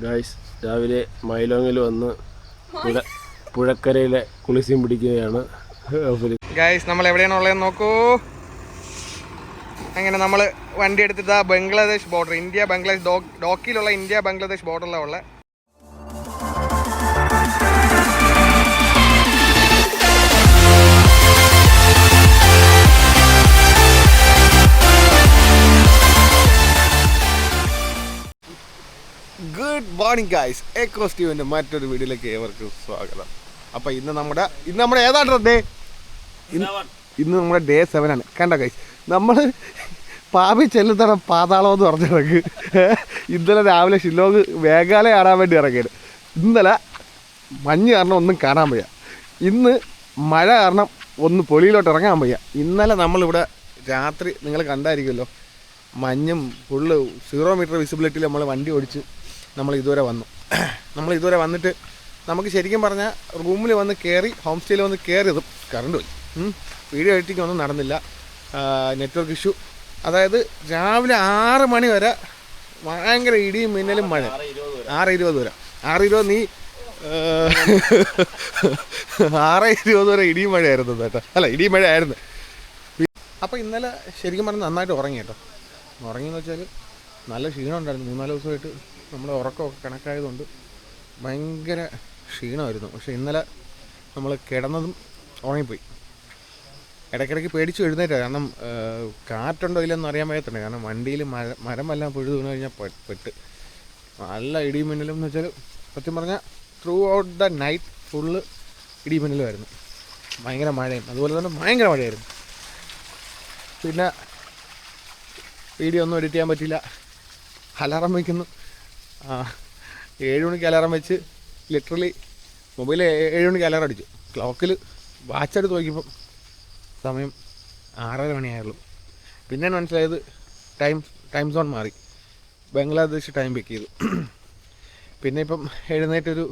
Guys രാവിലെ മൈലോങ്ങിൽ വന്ന് പുഴക്കരയിലെ കുളിസിയും പിടിക്കുകയാണ്. ഗൈസ് നമ്മൾ എവിടെയാണ് ഉള്ളതെന്ന് നോക്കൂ. അങ്ങനെ നമ്മൾ വണ്ടി എടുത്തിട്ട് ബംഗ്ലാദേശ് ബോർഡർ, ഇന്ത്യ ബംഗ്ലാദേശ് ഡോക്കിയിലുള്ള ഇന്ത്യ ബംഗ്ലാദേശ് ബോർഡറിലാണ് ഉള്ളത്. ഗുഡ് മോർണിംഗ് ഗൈസ്, എക്കോസ് ടിവിൻ്റെ മറ്റൊരു വീഡിയോയിലേക്ക് ഏവർക്കും സ്വാഗതം. അപ്പോൾ ഇന്ന് നമ്മുടെ ഏതാണ് ഡേ? ഇന്ന് നമ്മുടെ ഡേ 7 ആണ്. കണ്ടോ ഗൈസ്, നമ്മൾ പാപി ചെല്ലുത്തണം പാതാളം എന്ന് പറഞ്ഞിറങ്ങി. ഇന്നലെ രാവിലെ ഷില്ലോങ് മേഘാലയ കാണാൻ വേണ്ടി ഇറങ്ങിയത്. ഇന്നലെ മഞ്ഞ് കാരണം ഒന്നും കാണാൻ വയ്യ, ഇന്ന് മഴ കാരണം ഒന്ന് പൊളിയിലോട്ട് ഇറങ്ങാൻ വയ്യ. ഇന്നലെ നമ്മളിവിടെ രാത്രി നിങ്ങൾ കണ്ടായിരിക്കുമല്ലോ, മഞ്ഞും ഫുള്ള് 0 മീറ്റർ വിസിബിലിറ്റിയിൽ നമ്മൾ വണ്ടി ഓടിച്ച് നമ്മൾ ഇതുവരെ വന്നിട്ട് നമുക്ക് ശരിക്കും പറഞ്ഞാൽ റൂമിൽ വന്ന് കയറി, ഹോം സ്റ്റേയിൽ വന്ന് കയറിയതും കറണ്ട് പോയി. വീഡിയോ എഡിറ്റിംഗ് ഒന്നും നടന്നില്ല, നെറ്റ്വർക്ക് ഇഷ്യൂ. അതായത് രാവിലെ 6 മണി വരെ ഭയങ്കര ഇടിയും മിന്നലും മഴ. 6:20 വരെ 6:20 നീ 6:20 വരെ ഇടിയും മഴയായിരുന്നു കേട്ടോ. അല്ല, ഇടിയും മഴ ആയിരുന്നു. അപ്പോൾ ഇന്നലെ ശരിക്കും പറഞ്ഞാൽ നന്നായിട്ട് ഉറങ്ങി കേട്ടോ. ഉറങ്ങിയെന്ന് വെച്ചാൽ നല്ല ക്ഷീണം ഉണ്ടായിരുന്നു. 3-4 ദിവസമായിട്ട് നമ്മുടെ ഉറക്കമൊക്കെ കണക്കായതുകൊണ്ട് ഭയങ്കര ക്ഷീണമായിരുന്നു. പക്ഷേ ഇന്നലെ നമ്മൾ കിടന്നതും ഉറങ്ങിപ്പോയി. ഇടയ്ക്കിടയ്ക്ക് പേടിച്ച് എഴുന്നേറ്റാണ്, കാരണം കാറ്റുണ്ടോ ഇല്ലെന്ന് അറിയാൻ വയ്യത്തുണ്ട്. കാരണം വണ്ടിയിൽ മരമെല്ലാം പൊഴുതു വീണ് കഴിഞ്ഞാൽ പെട്ട് നല്ല ഇടിയും മിന്നലും എന്ന് വെച്ചാൽ സത്യം പറഞ്ഞാൽ through out the night full ഇടിയും മിന്നലുമായിരുന്നു. ഭയങ്കര മഴയും അതുപോലെ തന്നെ ഭയങ്കര മഴയായിരുന്നു. പിന്നെ വീഡിയോ ഒന്നും എഡിറ്റ് ചെയ്യാൻ പറ്റില്ല. അലാറം വയ്ക്കുന്നു, 7 മണിക്ക് അലാറം വെച്ച് ലിറ്ററലി മൊബൈൽ 7 മണിക്ക് അലാറം അടിച്ചു. ക്ലോക്കിൽ വാച്ചെടുത്ത് നോക്കിയപ്പം സമയം 6:30 മണിയായുള്ളൂ. പിന്നെ മനസ്സിലായത് ടൈം സോൺ മാറി, ബംഗ്ലാദേശ് ടൈം പിക്ക് ചെയ്തു. പിന്നെ ഇപ്പം എഴുന്നേറ്റൊരു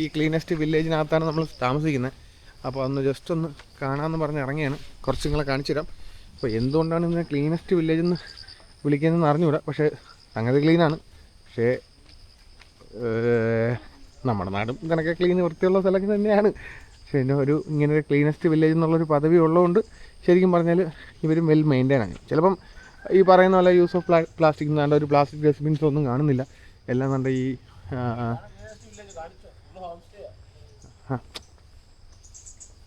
ഈ ക്ലീനസ്റ്റ് വില്ലേജിനകത്താണ് നമ്മൾ താമസിക്കുന്നത്. അപ്പോൾ അന്ന് ജസ്റ്റ് ഒന്ന് കാണാമെന്ന് പറഞ്ഞ് ഇറങ്ങിയാണ്. കുറച്ച് നിങ്ങളെ കാണിച്ചു തരാം. അപ്പോൾ എന്തുകൊണ്ടാണ് ഇന്ന് ക്ലീനസ്റ്റ് വില്ലേജ് എന്ന് വിളിക്കുന്നതെന്ന് അറിഞ്ഞുകൂടാ. പക്ഷേ സംഗതി ക്ലീനാണ്. പക്ഷേ നമ്മുടെ നാടും കണക്കെ ക്ലീൻ വൃത്തിയുള്ള സ്ഥലമൊക്കെ തന്നെയാണ്. പക്ഷേ ഇതിൻ്റെ ഇങ്ങനൊരു ക്ലീനസ്റ്റ് വില്ലേജ് എന്നുള്ളൊരു പദവി ഉള്ളതുകൊണ്ട് ശരിക്കും പറഞ്ഞാൽ ഇവരും വെൽ മെയിൻറ്റെയിൻ ആണ്. ചിലപ്പം ഈ പറയുന്ന പോലെ യൂസ് ഓഫ് പ്ലാസ്റ്റിക് എന്നാണ്ട് ഒരു പ്ലാസ്റ്റിക് ഡസ്റ്റ്ബിൻസ് ഒന്നും കാണുന്നില്ല. എല്ലാം കണ്ട ഈ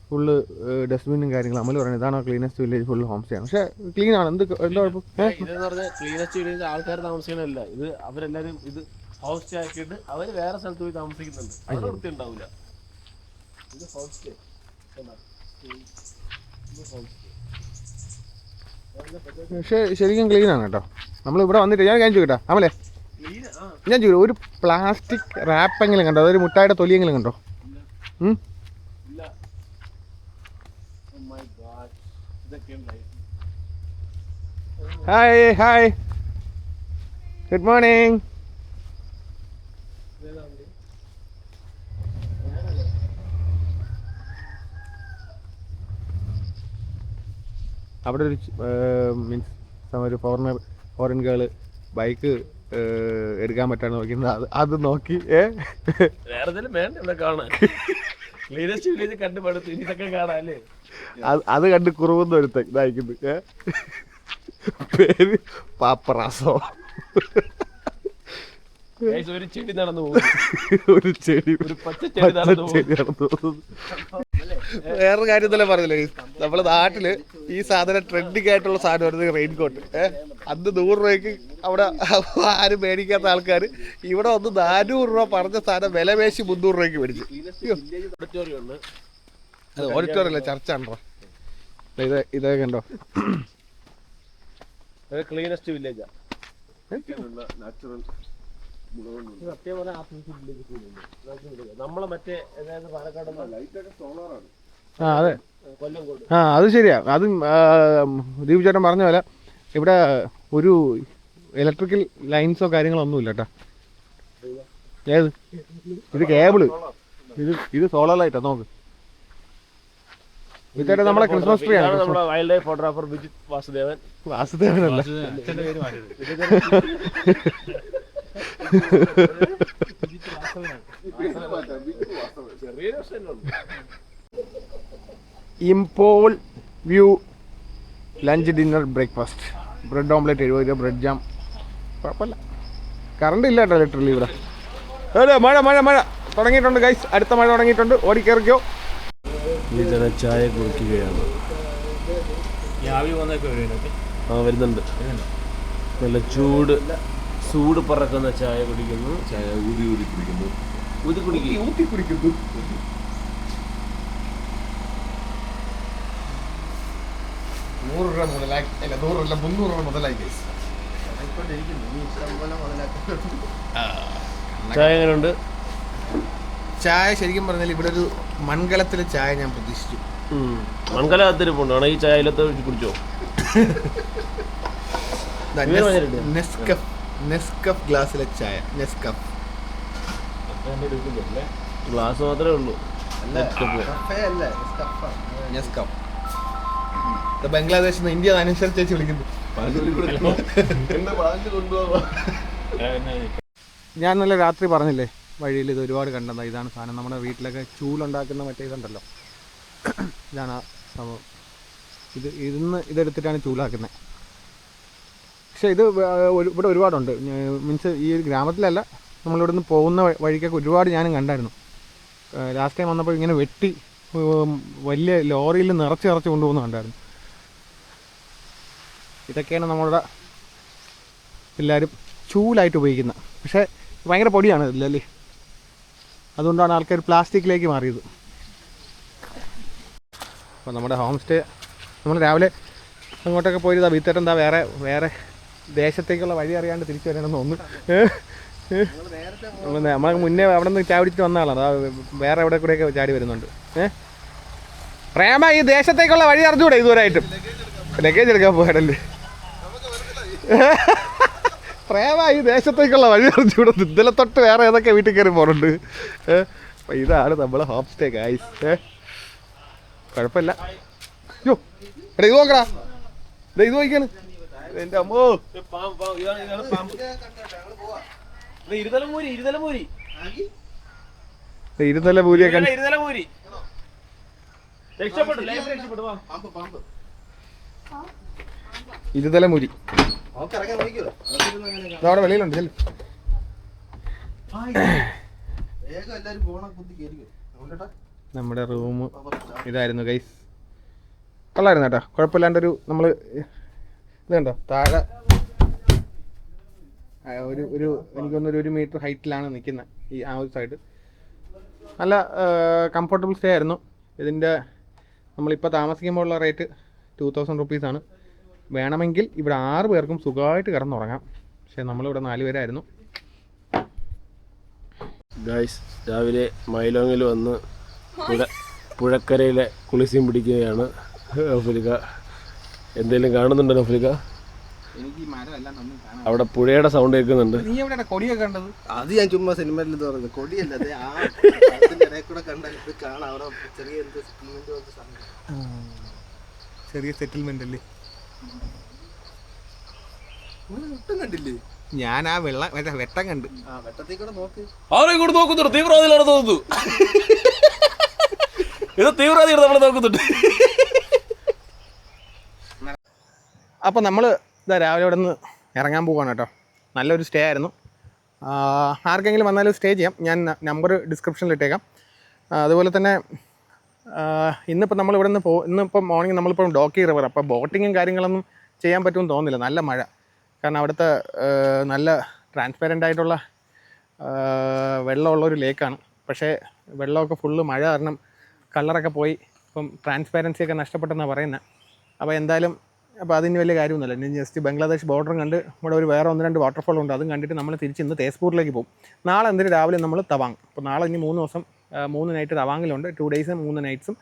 ഫുള്ള് ഡസ്റ്റ്ബിന്നും കാര്യങ്ങളും. അമൽ പറയുന്നത് ഇതാണോ cleanest village, full home stay ആണ്. പക്ഷേ ക്ലീൻ ആണ്. എന്താ കുഴപ്പം? ഇതെന്ന് പറഞ്ഞാൽ ക്ലീനസ്റ്റ് വില്ലേജ് ആൾക്കാർ താമസിക്കണമല്ല, ഇത് അവരെല്ലാവരും ഇത് ഹോം സ്റ്റേ ആക്കിയിട്ട് അവർ വേറെ സ്ഥലത്ത് പോയി താമസിക്കുന്നുണ്ട്. അത് വൃത്തി ഉണ്ടാവില്ല. ഇത് ഹോം സ്റ്റേ. പക്ഷേ ശരിക്കും ക്ലീൻ ആണ് കേട്ടോ. നമ്മളിവിടെ വന്നിട്ട് ഞാൻ ചോദിക്കട്ടെ അമലേ, ഞാൻ ചോദിക്കും, ഒരു പ്ലാസ്റ്റിക് റാപ്പെങ്കിലും കണ്ടോ? അതൊരു മുട്ടായുടെ തൊലിയെങ്കിലും കണ്ടോ? Hi good morning. അവിടെ ഒരു മീൻസ് ഒരു ഫോറിൻ ഗേള് ബൈക്ക് എടുക്കാൻ പറ്റാന്ന് നോക്കുന്നത്. അത് നോക്കി അത് കണ്ട് കുറുകുന്ന ഒരുത്തൻ ഇതായിരിക്കുന്നു. പേര് പാപ്പറാസോ. ഒരു ചെടി നടന്നു പോകും, ഒരു ചെടി നടന്നു പോകുന്നു. വേറൊരു കാര്യം തന്നെ പറഞ്ഞില്ലേ, നമ്മളെ നാട്ടില് ഈ സാധനം ട്രെൻഡിങ് ആയിട്ടുള്ള സാധനം വരുന്നത് റെയിൻകോട്ട്. അന്ന് 100 രൂപയ്ക്ക് അവിടെ ആരും മേടിക്കാത്ത ആൾക്കാർ ഇവിടെ വന്ന് 400 രൂപ പറഞ്ഞ സാധനം വില പേശി 300 രൂപയ്ക്ക് മേടിച്ചു. അത് ഓഡിറ്റോറിയം അല്ല, ചർച്ചാണോ ഇതൊക്കെ കണ്ടോ? ക്ലീനസ്റ്റ് വില്ലേജാ. നമ്മളെ മറ്റേ പാലക്കാട് അതെ, അത് ശരിയാ. അതും ദീപ് ചേട്ടൻ പറഞ്ഞ പോലെ ഇവിടെ ഒരു ഇലക്ട്രിക്കൽ ലൈൻസോ കാര്യങ്ങളോ ഒന്നും ഇല്ല കേട്ടോ. ഏത് ഇത് കേബിള്, ഇത് സോളർ ലൈറ്റാ. നോക്ക്, വിത്തേട്ടൻ നമ്മളെ ക്രിസ്മസ് ട്രീ ആണ്. നമ്മുടെ wild life photographer Vijith Vasudevan. വാസുദേവനല്ല, Imphal view lunch dinner breakfast. Bread omelette 70 രൂപ, ബ്രെഡ് ജാം. കുഴപ്പമില്ല. കറണ്ട് ഇല്ല കേട്ടോ ലിറ്ററലി ഇവിടെ. അതെ, മഴ മഴ മഴ തുടങ്ങിയിട്ടുണ്ട് ഗൈസ്. അടുത്ത മഴ തുടങ്ങിയിട്ടുണ്ട്. ഓടിക്കേറിക്കോ. ചായ കുടിക്കുകയാണ്. വരുന്നുണ്ട്. നല്ല ചൂട് പറക്കുന്ന ചായ കുടിക്കുന്നു. ചായ ഊതി കുടിക്കുന്നു. ഊതി കുടിക്കുന്നു. 100 രൂപ മുതലായി. അല്ല 100 അല്ല 300 രൂപ മുതലായി ഗൈസ്. ചായ എങ്ങനെയുണ്ട്? ചായ ശരിക്കും പറഞ്ഞാൽ ഇവിടെ ഒരു മൺകലത്തിലെ ചായ ഞാൻ പ്രതീക്ഷിച്ചു. മൺകലത്തിരിപ്പുണ്ടോ? ഈ ചായ കുടിച്ചോ? നെസ്കഫ് ഗ്ലാസ്സിലെ ചായ. നെസ്കഫ് ഗ്ലാസ് മാത്രമേ ഉള്ളൂ. നെസ്കഫ് ബംഗ്ലാദേശിൽ നിന്ന് ഇന്ത്യ അനുസരിച്ച് ചേച്ചി വിളിക്കുന്നു. ഞാൻ നല്ല രാത്രി പറഞ്ഞില്ലേ വഴിയിൽ ഇത് ഒരുപാട് കണ്ടതാണ്. ഇതാണ് സാധനം. നമ്മുടെ വീട്ടിലൊക്കെ ചൂലുണ്ടാക്കുന്ന മറ്റേ ഇതുണ്ടല്ലോ, ഇതാണ് ആ സംഭവം. ഇതെടുത്തിട്ടാണ് ചൂലാക്കുന്നത്. പക്ഷേ ഇത് ഇവിടെ ഒരുപാടുണ്ട്. മീൻസ് ഈ ഒരു ഗ്രാമത്തിലല്ല, നമ്മളിവിടെ നിന്ന് പോകുന്ന വഴിക്കൊക്കെ ഒരുപാട് ഞാനും കണ്ടായിരുന്നു. ലാസ്റ്റ് ടൈം വന്നപ്പോൾ ഇങ്ങനെ വെട്ടി വലിയ ലോറിയിൽ നിറച്ച് കൊണ്ടുപോകുന്ന കണ്ടായിരുന്നു. ഇതൊക്കെയാണ് നമ്മളുടെ എല്ലാവരും ചൂലായിട്ട് ഉപയോഗിക്കുന്നത്. പക്ഷേ ഭയങ്കര പൊടിയാണ് ഇതിലല്ലേ, അതുകൊണ്ടാണ് ആൾക്കാർ പ്ലാസ്റ്റിക്കിലേക്ക് മാറിയത്. അപ്പോൾ നമ്മുടെ ഹോം സ്റ്റേ നമ്മൾ രാവിലെ അങ്ങോട്ടൊക്കെ പോയി വീത്തേട്ടൻ എന്താ വേറെ ദേശത്തേക്കുള്ള വഴി അറിയാണ്ട് തിരിച്ചു വരണമെന്ന് തോന്നുന്നു. നമ്മൾ മുന്നേ അവിടെ നിന്ന് ചാടിച്ചിട്ട് വന്ന ആളാണ്. വേറെ എവിടെ കൂടെയൊക്കെ ചാടി വരുന്നുണ്ട്. പ്രേമ, ഈ ദേശത്തേക്കുള്ള വഴി അറിഞ്ഞൂടെ ഇതുവരായിട്ടും? ലഗേജ് എടുക്കാൻ പോയാടല്ലേ പ്രേമ, ഈ ദേശത്തേക്കുള്ള വഴി അറിഞ്ഞൂടെ? ഇന്നലെ തൊട്ട് വേറെ ഏതൊക്കെ വീട്ടിൽ കയറി പോകുന്നുണ്ട്. അപ്പം ഇതാണ് നമ്മളെ ഹോം സ്റ്റേ ഗൈസ്. കുഴപ്പമില്ല. യോ എടാ ഇത് നോക്കടാ, ഇത് നോക്കിയാണ് എൻ്റെ അമ്മോ. ഇരുന്നല്ല പൂരിയൊക്കെ ഇരുതല മുരി അവിടെ വെളിയിലുണ്ട്. നമ്മുടെ റൂം ഇതായിരുന്നു ഗൈസ്. കൊള്ളായിരുന്നു കേട്ടോ, കുഴപ്പമില്ലാണ്ടൊരു നമ്മൾ ഇത് കണ്ടോ താഴെ ഒരു എനിക്കൊന്നൊരു 1 മീറ്റർ ഹൈറ്റിലാണ് നിൽക്കുന്നത് ഈ ആ ഒരു സൈഡ്. നല്ല കംഫർട്ടബിൾ സ്റ്റേ ആയിരുന്നു. ഇതിൻ്റെ നമ്മളിപ്പോൾ താമസിക്കുമ്പോഴുള്ള റേറ്റ് 2000 റുപ്പീസാണ്. വേണമെങ്കിൽ ഇവിടെ 6 പേർക്കും സുഖമായിട്ട് കിടന്നുറങ്ങാം. പക്ഷേ നമ്മളിവിടെ 4 പേരായിരുന്നു. ഗൈസ്, രാവിലെ മൈലോങ്ങിൽ വന്ന് പുഴക്കരയിലെ കുളിസിയും പിടിക്കുകയാണ്. നൗഫലിക്ക എന്തെങ്കിലും കാണുന്നുണ്ടോ നൗഫലിക്ക? അവിടെ പുഴയുടെ സൗണ്ട് കേൾക്കുന്നുണ്ട്. നീ എവിടെയാണ് കൊടിയൊക്കെ കണ്ടത്? അത് ഞാൻ ചുമ്മാ സിനിമയിൽ പറഞ്ഞു കൊടിയല്ല, ചെറിയ സെറ്റിൽമെന്റ് അല്ലേ? ഒട്ടും കണ്ടില്ലേ? ഞാൻ ആ വെട്ടം കണ്ട്. വെട്ടത്തിൽ കൂടെ നോക്ക്. ആരെയും കൂടെ നോക്കുന്നുണ്ട്. തീവ്രവാദികളാണ് തോന്നുന്നു. ഇത് തീവ്രവാദികൾ നമ്മളെ നോക്കുന്നുണ്ട്. അപ്പോൾ നമ്മൾ ഇതാ രാവിലെ ഇവിടെ നിന്ന് ഇറങ്ങാൻ പോവുകയാണ് കേട്ടോ. നല്ലൊരു സ്റ്റേ ആയിരുന്നു. ആർക്കെങ്കിലും വന്നാലും സ്റ്റേ ചെയ്യാം. ഞാൻ നമ്പർ ഡിസ്ക്രിപ്ഷനിൽ ഇട്ടേക്കാം. അതുപോലെ തന്നെ ഇന്നിപ്പോൾ നമ്മളിവിടെ നിന്ന് ഇന്നിപ്പം മോർണിംഗ് നമ്മളിപ്പോൾ ഡോക്കി റിവർ, അപ്പോൾ ബോട്ടിങ്ങും കാര്യങ്ങളൊന്നും ചെയ്യാൻ പറ്റുമെന്ന് തോന്നുന്നില്ല. നല്ല മഴ. കാരണം അവിടുത്തെ നല്ല ട്രാൻസ്പെറൻ്റ് ആയിട്ടുള്ള വെള്ളമുള്ളൊരു ലേക്കാണ്. പക്ഷേ വെള്ളമൊക്കെ ഫുള്ള് മഴ കാരണം കളറൊക്കെ പോയി ഇപ്പം ട്രാൻസ്പാരൻസിയൊക്കെ നഷ്ടപ്പെട്ടെന്നാണ് പറയുന്നത്. അപ്പോൾ എന്തായാലും അപ്പോൾ അതിന് വലിയ കാര്യമൊന്നുമില്ല. ഇനി ജസ്റ്റ് ബംഗ്ലാദേശ് ബോർഡറും കണ്ട് ഇവിടെ വേറെ 1-2 വാട്ടർഫോൾ ഉണ്ട്. അതും കണ്ടിട്ട് നമ്മൾ തിരിച്ച് ഇന്ന് തേസ്പൂരിലേക്ക് പോകും. നാളെ എന്തിനും രാവിലെ നമ്മൾ തവാങ്. അപ്പോൾ നാളെ ഇനി 3 ദിവസം 3 നൈറ്റ് തവാങ്ങിലുണ്ട്. 2 ഡേയ്സും 3 നൈറ്റ്സും.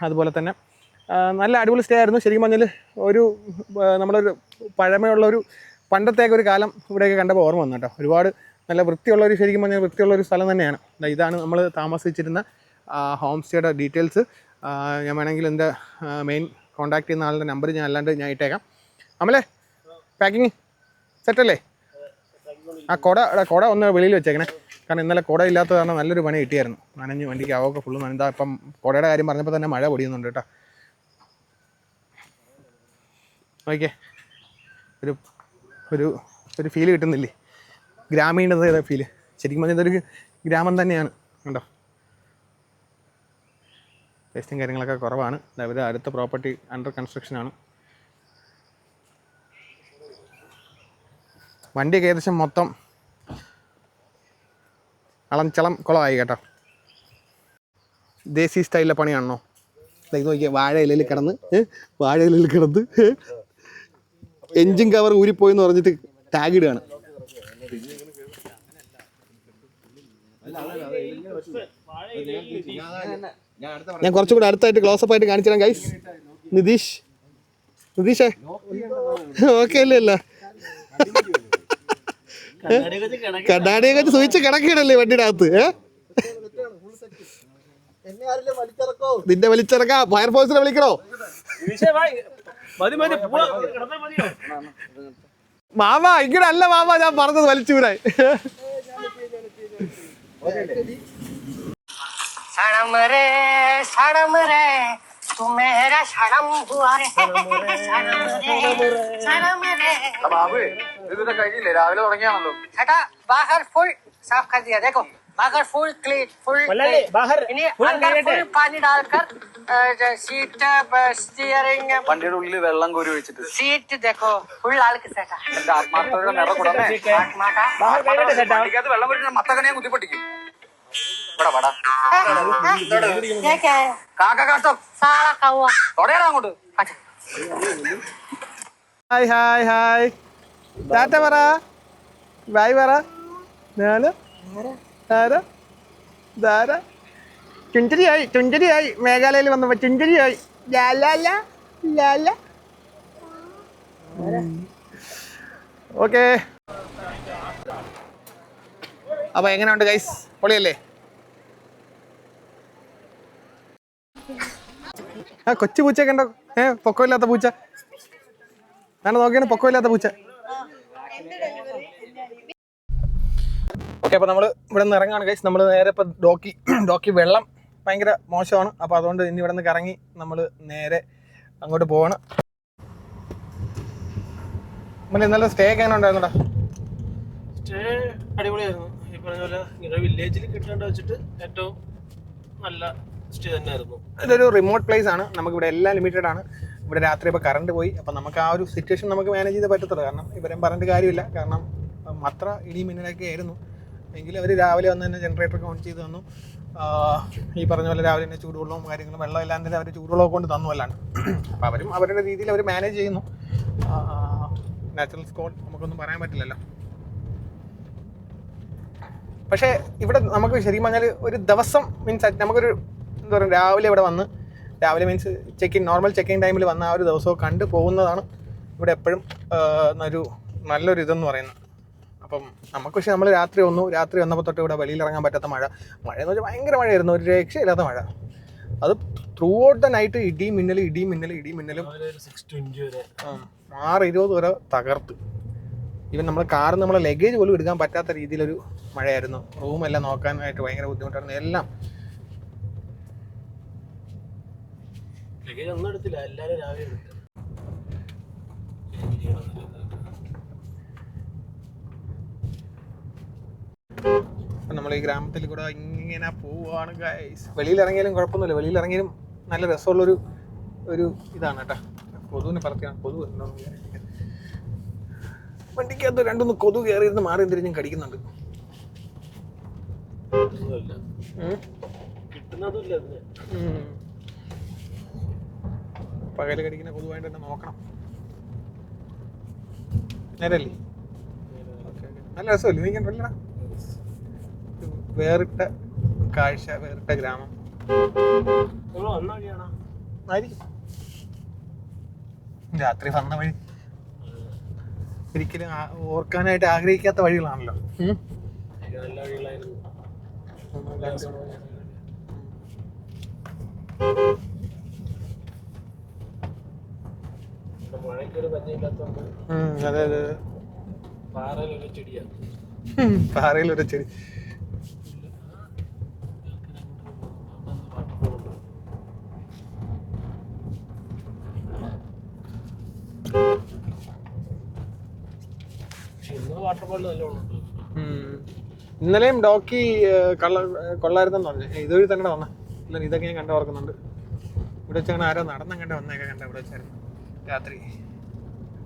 അതുപോലെ തന്നെ നല്ല അടിപൊളി സ്റ്റേ ആയിരുന്നു. ശരിക്കും പറഞ്ഞാൽ ഒരു നമ്മളൊരു പഴമയുള്ളൊരു പണ്ടത്തേക്ക് ഒരു കാലം ഇവിടെയൊക്കെ കണ്ടപ്പോൾ ഓർമ്മ വന്നു കേട്ടോ. ഒരുപാട് നല്ല വൃത്തിയുള്ളൊരു ശരിക്കും പറഞ്ഞാൽ വൃത്തിയുള്ളൊരു സ്ഥലം തന്നെയാണ്. ഇതാണ് നമ്മൾ താമസിച്ചിരുന്ന ഹോം സ്റ്റേയുടെ ഡീറ്റെയിൽസ്. ഞാൻ വേണമെങ്കിൽ എൻ്റെ മെയിൻ കോൺടാക്ട് ചെയ്യുന്ന ആളുടെ നമ്പർ ഞാൻ അല്ലാണ്ട് ഞാൻ ഇട്ടേക്കാം. അമലേ പാക്കിങ് സെറ്റല്ലേ? ആ കുട ഒന്ന് വെളിയിൽ വെച്ചേക്കണേ. കാരണം ഇന്നലെ കുട ഇല്ലാത്ത കാരണം നല്ലൊരു പണി കിട്ടിയായിരുന്നു. നനഞ്ഞ് വണ്ടിക്ക് ആവൊക്കെ ഫുള്ള് നനഞ്ഞാൽ ഇപ്പം കുടയുടെ കാര്യം പറഞ്ഞപ്പോൾ തന്നെ മഴ പൊടിയുന്നുണ്ട് കേട്ടോ. ഓക്കെ, ഒരു ഒരു ഒരു ഫീല് കിട്ടുന്നില്ലേ? ഗ്രാമീണതയുടെ ഫീല്. ശരിക്കും പറഞ്ഞാൽ ഇതൊരു ഗ്രാമം തന്നെയാണ്. കണ്ടോ, വേസ്റ്റും കാര്യങ്ങളൊക്കെ കുറവാണ്. ഇവർ അടുത്ത പ്രോപ്പർട്ടി അണ്ടർ കൺസ്ട്രക്ഷനാണ്. വണ്ടിയൊക്കെ ഏകദേശം മൊത്തം അളംചളം കുളമായി കേട്ടോ. ദേശീയ സ്റ്റൈലിലെ പണിയാണോ? ഇത് നോക്കിയാൽ വാഴ ഇലയിൽ കിടന്ന് എൻജിൻ കവർ ഊരിപ്പോയെന്ന് പറഞ്ഞിട്ട് ടാഗ് ഇടുകയാണ്. ഞാൻ കുറച്ചും കൂടെ അടുത്തായിട്ട് ക്ലോസപ്പ് ആയിട്ട് കാണിച്ചു തരാം ഗൈസ്. നിതീഷേ ഓക്കെ അല്ലേ? അല്ല കണ്ണാടിയെ വെച്ച് സൂചിച്ച് കിടക്കണല്ലേ വണ്ടിയുടെ അകത്ത്. നിന്നെ വലിച്ചിറക്കാം. ഫയർഫോഴ്സിനെ വിളിക്കണോ? മാമ ഇങ്ങനെ അല്ല മാമ ഞാൻ പറഞ്ഞത് വലിച്ചൂരായി. രാവിലെ തുടങ്ങിയാണല്ലോ. साफ कर दिया देखो बाहर फुल क्लीन फुल इनी अंदर फुल पानी डालकर सीट स्टीयरिंग വണ്ടിയുടെ ഉള്ളിൽ വെള്ളം കോരി വെച്ചിട്ട് സീറ്റ് देखो फुल ആൾക്ക് സെറ്റാ. എന്റെ ആത്മാർത്ഥതയുടെ നിറ കൂടാതെ വണ്ടിക്കകത്ത് വെള്ളം കോരി മത്തകണിയെ കുത്തിപ്പൊട്ടിക്കും. ഇവിടെ വടാ കാക്ക കാട്ടോ സാള കൗവ തൊടയടാ അങ്ങോട്ട്. ഹായ് ഹായ് ഹായ് ടാറ്റ പറ, ബൈ പറ. ഞാന് ചുഞ്ചരിയായി മേഘാലയയിൽ വന്നപ്പോ ചുഞ്ചരിയായി. ഓക്കെ, അപ്പൊ എങ്ങനെയുണ്ട് ഗൈസ്? പൊളിയല്ലേ? ആ കൊച്ചു പൂച്ചയൊക്കെ ഉണ്ടോ? പൊക്കമില്ലാത്ത പൂച്ച. ഞാൻ നോക്കിയാണ് പൊക്കമില്ലാത്ത പൂച്ച. ഓക്കെ, അപ്പോൾ നമ്മൾ ഇവിടെ നിന്ന് ഇറങ്ങുകയാണ് ഗൈസ്. നമ്മൾ നേരെ ഇപ്പോൾ ഡോക്കി വെള്ളം ഭയങ്കര മോശമാണ്. അപ്പോൾ അതുകൊണ്ട് ഇനി ഇവിടെ നിന്ന് കറങ്ങി നമ്മൾ നേരെ അങ്ങോട്ട് പോവാണ്. നമ്മൾ ഇന്നലെ സ്റ്റേ ഒക്കെ എങ്ങനെ ഉണ്ടായിരുന്നുടാ? സ്റ്റേ അടിപൊളിയായിരുന്നു. ഈ പറഞ്ഞ പോലെ ഇങ്ങനെ വില്ലേജിൽ കിട്ടേണ്ട വെച്ചിട്ട് ഏറ്റവും നല്ല സ്റ്റേ തന്നെയായിരുന്നു. ഇതൊരു റിമോട്ട് പ്ലേസ് ആണ്. നമുക്കിവിടെ എല്ലാം ലിമിറ്റഡ് ആണ്. ഇവിടെ രാത്രി ഇപ്പോൾ കറണ്ട് പോയി. അപ്പോൾ നമുക്ക് ആ ഒരു സിറ്റുവേഷൻ നമുക്ക് മാനേജ് ചെയ്ത് പറ്റത്തുള്ളൂ. കാരണം ഇവരെയും പറഞ്ഞിട്ട് കാര്യമില്ല. കാരണം അത്ര ഇടിയും മിന്നലൊക്കെ ആയിരുന്നു. എങ്കിലും അവർ രാവിലെ വന്ന് തന്നെ ജനറേറ്ററൊക്കെ ഓൺ ചെയ്ത് തന്നു. ഈ പറഞ്ഞ പോലെ രാവിലെ തന്നെ ചൂടുവെള്ളവും കാര്യങ്ങളും വെള്ളം എല്ലാം തന്നെ അവർ ചൂടുവെള്ളമൊക്കെ കൊണ്ട് തന്നു അല്ലാണ്ട്. അപ്പോൾ അവരും അവരുടെ രീതിയിൽ അവർ മാനേജ് ചെയ്യുന്നു. നാച്ചുറൽ സ്കോൾ നമുക്കൊന്നും പറയാൻ പറ്റില്ലല്ലോ. പക്ഷേ ഇവിടെ നമുക്ക് ശരിക്കും പറഞ്ഞാൽ ഒരു ദിവസം മീൻസ് നമുക്കൊരു എന്താ പറയുക, രാവിലെ ഇവിടെ വന്ന് രാവിലെ മീൻസ് നോർമൽ ചെക്കിങ് ടൈമിൽ വന്ന ആ ഒരു ദിവസവും കണ്ടു പോകുന്നതാണ് ഇവിടെ എപ്പോഴും ഒരു നല്ലൊരു ഇതെന്ന് പറയുന്നത്. അപ്പം നമുക്ക് പക്ഷേ നമ്മൾ രാത്രി വന്നപ്പോൾ തൊട്ട് ഇവിടെ വെളിയിൽ ഇറങ്ങാൻ പറ്റാത്ത മഴയെന്ന് വെച്ചാൽ ഭയങ്കര മഴയായിരുന്നു. ഒരു രക്ഷയില്ലാത്ത മഴ. അത് ത്രൂ ഔട്ട് ദ നൈറ്റ് ഇടിയും മിന്നലും 6:20 വരെ തകർത്ത്. ഈവൻ നമ്മൾ കാറിൽ നമ്മളെ ലഗേജ് പോലും എടുക്കാൻ പറ്റാത്ത രീതിയിലൊരു മഴയായിരുന്നു. റൂമെല്ലാം നോക്കാനായിട്ട് ഭയങ്കര ബുദ്ധിമുട്ടായിരുന്നു. എല്ലാം ലഗേജ് ഒന്നും എടുത്തില്ല, എല്ലാവരും രാവിലെ എടുത്തു. നമ്മൾ ഈ ഗ്രാമത്തിൽ കൂടെ ഇങ്ങനെ പോവുകയാണ് ഗൈസ്. വെളിയിലിറങ്ങിയാലും കുഴപ്പമൊന്നുമില്ല. വെളിയിലിറങ്ങിയാലും നല്ല രസമുള്ളൊരു ഇതാണ് കേട്ടോ. കൊതുവിനെ പറത്തിയാണ്. കൊതു വണ്ടിക്കകത്ത് 2-3 കൊതു കയറിയിരുന്ന് മാറി തിരിഞ്ഞും കടിക്കുന്നുണ്ട്. പകല് കടിക്കുന്ന കൊതുവായിട്ട് തന്നെ നോക്കണം. നേരല്ലേ? നല്ല രസമല്ലേ? നീ കണ്ടല്ലടാ, വേറിട്ട കാഴ്ച, വേറിട്ട ഗ്രാമം ആയിരിക്കും. രാത്രി വന്ന വഴി ഒരിക്കലും ഓർക്കാനായിട്ട് ആഗ്രഹിക്കാത്ത വഴികളാണല്ലോ. മഴയ്ക്കൊരു പഞ്ഞില്ലാത്തോണ്ട് അതെ അതെ പാറയിലൊരു ചെടിയാണ്. പാറയിലൊരു ചെടി. വാട്ടർഫോളിൽ നല്ലോണം ഇന്നലെയും ഡോക്കി കൊള്ളായിരുന്നെന്ന് പറഞ്ഞു. ഇതുവഴി തന്നെ വന്ന ഇല്ല, ഇതൊക്കെ ഞാൻ കണ്ടു ഓർക്കുന്നുണ്ട്. ഇവിടെ വെച്ച് അങ്ങനെ ആരോ നടന്നങ്ങണ്ട വന്നേക്കെ കണ്ട ഇവിടെ വെച്ചായിരുന്നു രാത്രി.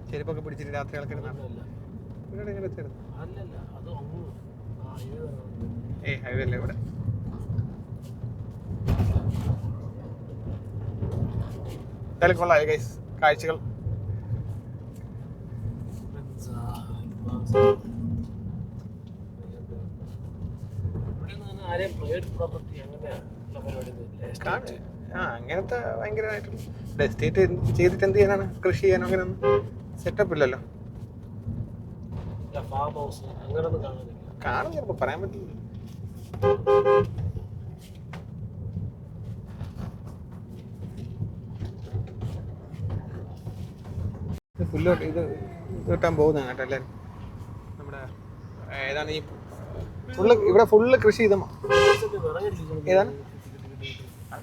ചെരുപ്പൊക്കെ പിടിച്ചിട്ട് രാത്രി ആൾക്കാർ നടന്നില്ല. ഇവിടെ എങ്ങനെ വെച്ചായിരുന്നു? ഹൈവേ അല്ലേ ഇവിടെ. എന്തായാലും കൊള്ളാം ഗൈസ് കാഴ്ചകൾ. അങ്ങനത്തെ ഭയങ്കരമായിട്ട് ഡെസ്റ്റേറ്റ് ചെയ്തിട്ട് എന്ത് ചെയ്യാനാണ്? കൃഷി ചെയ്യാനോ അങ്ങനെ ഒന്നും സെറ്റപ്പ് ഇല്ലല്ലോ. കാണും ചിലപ്പോ, പറയാൻ പറ്റില്ല. പുല്ലോട്ട് ഇത് കിട്ടാൻ പോകുന്നതാണ് കേട്ടോ എല്ലാവരും. നമ്മുടെ ഏതാണ് ഈ ഫുള്ള് ഇവിടെ ഫുള്ള് കൃഷി ചെയ്ത ഏതാണ്?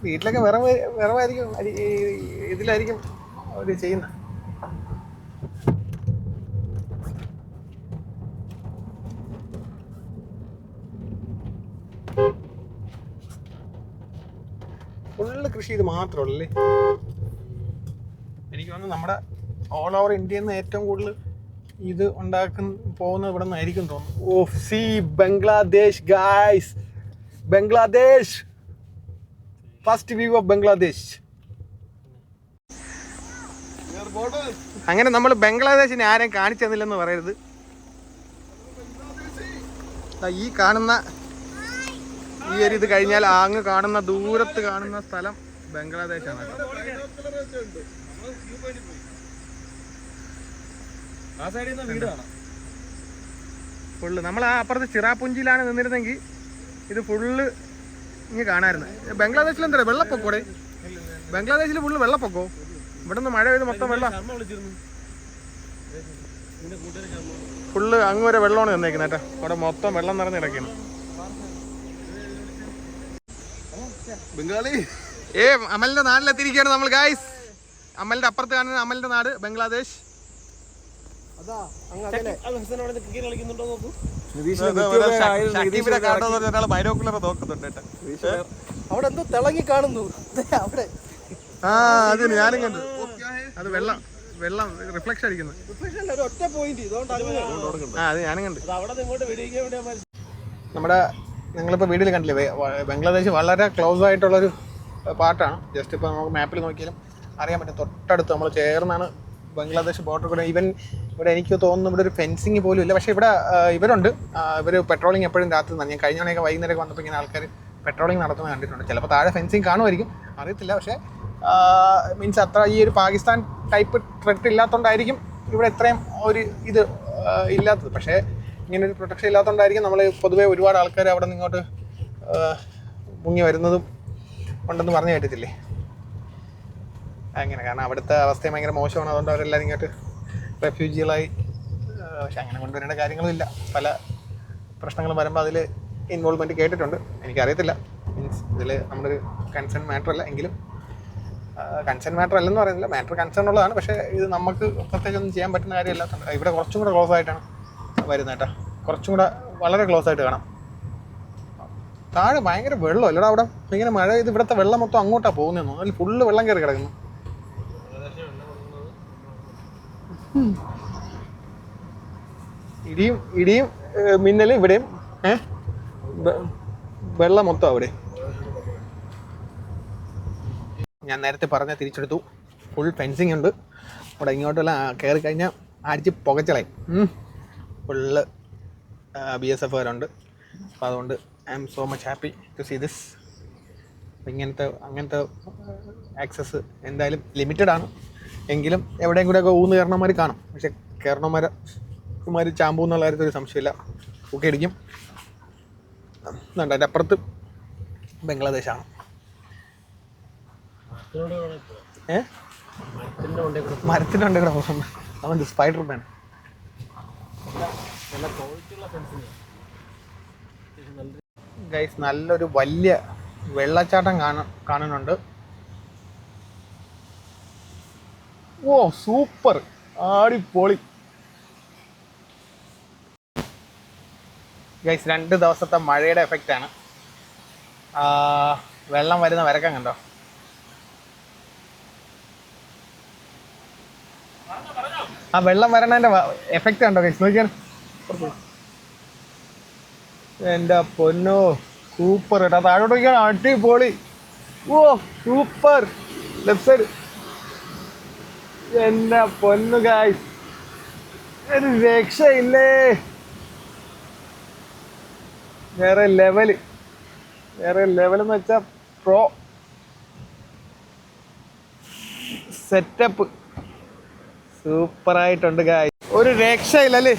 വീട്ടിലൊക്കെ വിറവായിരിക്കും, ഇതിലായിരിക്കും അവർ ചെയ്യുന്നത്. ഫുള്ള് കൃഷി ചെയ്ത് മാത്രമല്ലേ. എനിക്ക് തോന്നുന്നു നമ്മുടെ ഓൾ ഓവർ ഇന്ത്യയിൽ നിന്ന് ഏറ്റവും കൂടുതൽ ഇത് പോകുന്നത് ഇവിടെ നിന്നായിരിക്കും തോന്നുന്നു. Oh see Bangladesh guys, Bangladesh, first view of Bangladesh. അങ്ങനെ നമ്മൾ ബംഗ്ലാദേശിനെ ആരെയും കാണിച്ചു തന്നില്ലെന്ന് പറയരുത്. ഈ കാണുന്ന ഈ ഒരു ഇത് കഴിഞ്ഞാൽ അങ്ങ് കാണുന്ന ദൂരത്ത് കാണുന്ന സ്ഥലം ബംഗ്ലാദേശാണ്. ഫുള്ള് നമ്മൾ ആ അപ്പുറത്ത് ചിറാപുഞ്ചിയിലാണ് നിന്നിരുന്നെങ്കിൽ ഇത് ഫുള്ള് ഇങ്ങനെ കാണാമായിരുന്നു. ബംഗ്ലാദേശിൽ എന്താ വെള്ളപ്പൊക്കോടെ? ബംഗ്ലാദേശിൽ ഫുള്ള് വെള്ളപ്പൊക്കോ? ഇവിടെ നിന്ന് മഴ പെയ്ത് മൊത്തം വെള്ളം, ഫുള്ള് അങ്ങ് വരെ വെള്ളമാണ് തന്നേക്കുന്നത് കേട്ടോ. അവിടെ മൊത്തം വെള്ളം നിറഞ്ഞ് കിടക്കുകയാണ്. ബംഗാളി അമലിന്റെ നാട്ടിലെത്തിയിരിക്കുകയാണ് നമ്മൾ ഗായ്സ്. അമലിന്റെ അപ്പുറത്ത് കാണുന്ന അമലിന്റെ നാട് ബംഗ്ലാദേശ്. ബൈനോക്കുലർ നോക്കുന്നുണ്ട് കേട്ടോ. അവിടെ എന്തോ തിളങ്ങി കാണുന്നു. അവിടെ അത് ഞാനും കണ്ടു. അത് വെള്ളം റിഫ്ലക്ഷൻ അടിക്കുന്നു. ഒറ്റ പോയിന്റ് അത് ഞാനും കണ്ടു. നമ്മുടെ നിങ്ങളിപ്പോൾ വീഡിയോയിൽ കണ്ടില്ലേ, ബംഗ്ലാദേശ് വളരെ ക്ലോസ് ആയിട്ടുള്ളൊരു പാർട്ടാണ്. ജസ്റ്റ് ഇപ്പോൾ നമുക്ക് മാപ്പിൽ നോക്കിയാലും അറിയാൻ പറ്റും. തൊട്ടടുത്ത് നമ്മൾ ചേർന്നാണ് ബംഗ്ലാദേശ് ബോർഡർ കൂടെ. ഈവൻ ഇവിടെ എനിക്ക് തോന്നുന്നു ഇവിടെ ഒരു ഫെൻസിങ് പോലും ഇല്ല. പക്ഷേ ഇവിടെ ഇവരുണ്ട്. ഇവർ പെട്രോളിങ് എപ്പോഴും രാത്രി തന്നെ. ഞാൻ കഴിഞ്ഞ തവണയൊക്കെ വൈകുന്നേരം വന്നപ്പോൾ ഇങ്ങനെ ആൾക്കാർ പെട്രോളിങ് നടത്തുന്നത് കണ്ടിട്ടുണ്ട്. ചിലപ്പോൾ താഴെ ഫെൻസിങ് കാണുമായിരിക്കും, അറിയത്തില്ല. പക്ഷേ മീൻസ് അത്ര ഈ ഒരു പാകിസ്ഥാൻ ടൈപ്പ് ത്രെറ്റ് ഇല്ലാത്തതുകൊണ്ടായിരിക്കും ഇവിടെ ഇത്രയും ഒരു ഇത് ഇല്ലാത്തത്. പക്ഷേ ഇങ്ങനെ ഒരു പ്രൊട്ടക്ഷൻ ഇല്ലാത്തതുകൊണ്ടായിരിക്കും നമ്മൾ പൊതുവേ ഒരുപാട് ആൾക്കാർ അവിടെ നിന്ന് ഇങ്ങോട്ട് മുങ്ങി വരുന്നതും ഉണ്ടെന്ന് പറഞ്ഞു കേട്ടിട്ടില്ലേ അങ്ങനെ. കാരണം അവിടുത്തെ അവസ്ഥ ഭയങ്കര മോശമാണ്. അതുകൊണ്ട് അവരെല്ലാവരും ഇങ്ങോട്ട് റെഫ്യൂജികളായി. പക്ഷെ അങ്ങനെ കൊണ്ടുവരേണ്ട കാര്യങ്ങളുമില്ല. പല പ്രശ്നങ്ങളും വരുമ്പോൾ അതിൽ ഇൻവോൾവ്മെൻറ്റ് കേട്ടിട്ടുണ്ട്. എനിക്കറിയത്തില്ല. മീൻസ് ഇതിൽ നമ്മുടെ ഒരു കൺസേൺ മാറ്റർ അല്ല. എങ്കിലും കൺസേൺ മാറ്റർ അല്ലെന്ന് പറയുന്നില്ല, മാറ്റർ കൺസേൺ ഉള്ളതാണ്. പക്ഷേ ഇത് നമുക്ക് പ്രത്യേകിച്ചൊന്നും ചെയ്യാൻ പറ്റുന്ന കാര്യമല്ല. ഇവിടെ കുറച്ചും കൂടെ ക്ലോസ് ആയിട്ടാണ് വരുന്നത് കേട്ടോ. കുറച്ചും കൂടെ വളരെ ക്ലോസ് ആയിട്ട് കാണാം. താഴെ ഭയങ്കര വെള്ളം അല്ലടാ. അവിടെ ഇങ്ങനെ മഴ ചെയ്ത് ഇവിടുത്തെ വെള്ളം മൊത്തം അങ്ങോട്ടാണ് പോകുന്നതെന്നു. അതിൽ ഫുള്ള് വെള്ളം കയറി കിടക്കുന്നു. ഇടിയും മിന്നലും ഇവിടെയും വെള്ളം മൊത്തം അവിടെ. ഞാൻ നേരത്തെ പറഞ്ഞ തിരിച്ചെടുത്തു. ഫുൾ ഫെൻസിങ് ഉണ്ട് അവിടെ. ഇങ്ങോട്ടെല്ലാം കയറി കഴിഞ്ഞാൽ അടിച്ച് പുകച്ചളയും. ഫുള്ള് BSF കാരുണ്ട്. അപ്പോൾ അതുകൊണ്ട് I am so much happy to see this. അങ്ങനത്തെ ആക്സസ് എന്തായാലും ലിമിറ്റഡ് ആണ്. എങ്കിലും എവിടെയും കൂടെയൊക്കെ ഊന്ന് കയറണമാർ കാണും. പക്ഷെ കയറണമാർ ചാമ്പൂ എന്നുള്ള കാര്യത്തിൽ ഒരു സംശയമില്ല. ഒക്കെ അടിക്കും. എന്നുണ്ട് അതിൻ്റെ അപ്പുറത്ത് ബംഗ്ലാദേശാണ്. മരത്തിനുണ്ട് കൂടെ പോകുന്നു. അവൻ സ്പൈഡർമാൻ. ഗൈസ് നല്ലൊരു വലിയ വെള്ളച്ചാട്ടം കാണുന്നുണ്ട്. ഓ സൂപ്പർ, ആടിപ്പൊളി ഗൈസ്. 2 ദിവസത്തെ മഴയുടെ എഫക്റ്റ് ആണ്. വെള്ളം വരുന്ന വരക്കം കണ്ടോ. ആ വെള്ളം വരണതിന്റെ എഫക്റ്റ് കണ്ടോ ഗൈസ്, നോക്കിയാൽ. എൻ്റെ പൊന്നോ സൂപ്പർ കേട്ടോ. താഴോട്ട് നോക്കിയാണ് അടിപൊളി. ഓ സൂപ്പർ. ലെഫ്റ്റ് സൈഡ് എൻ്റെ പൊന്നു ഗൈസ്, ഒരു രക്ഷയില്ലേ. വേറെ ലെവൽ എന്ന് വെച്ചാൽ പ്രോ സെറ്റപ്പ് സൂപ്പറായിട്ടുണ്ട് ഗൈസ്. ഒരു രക്ഷയില്ലല്ലേ.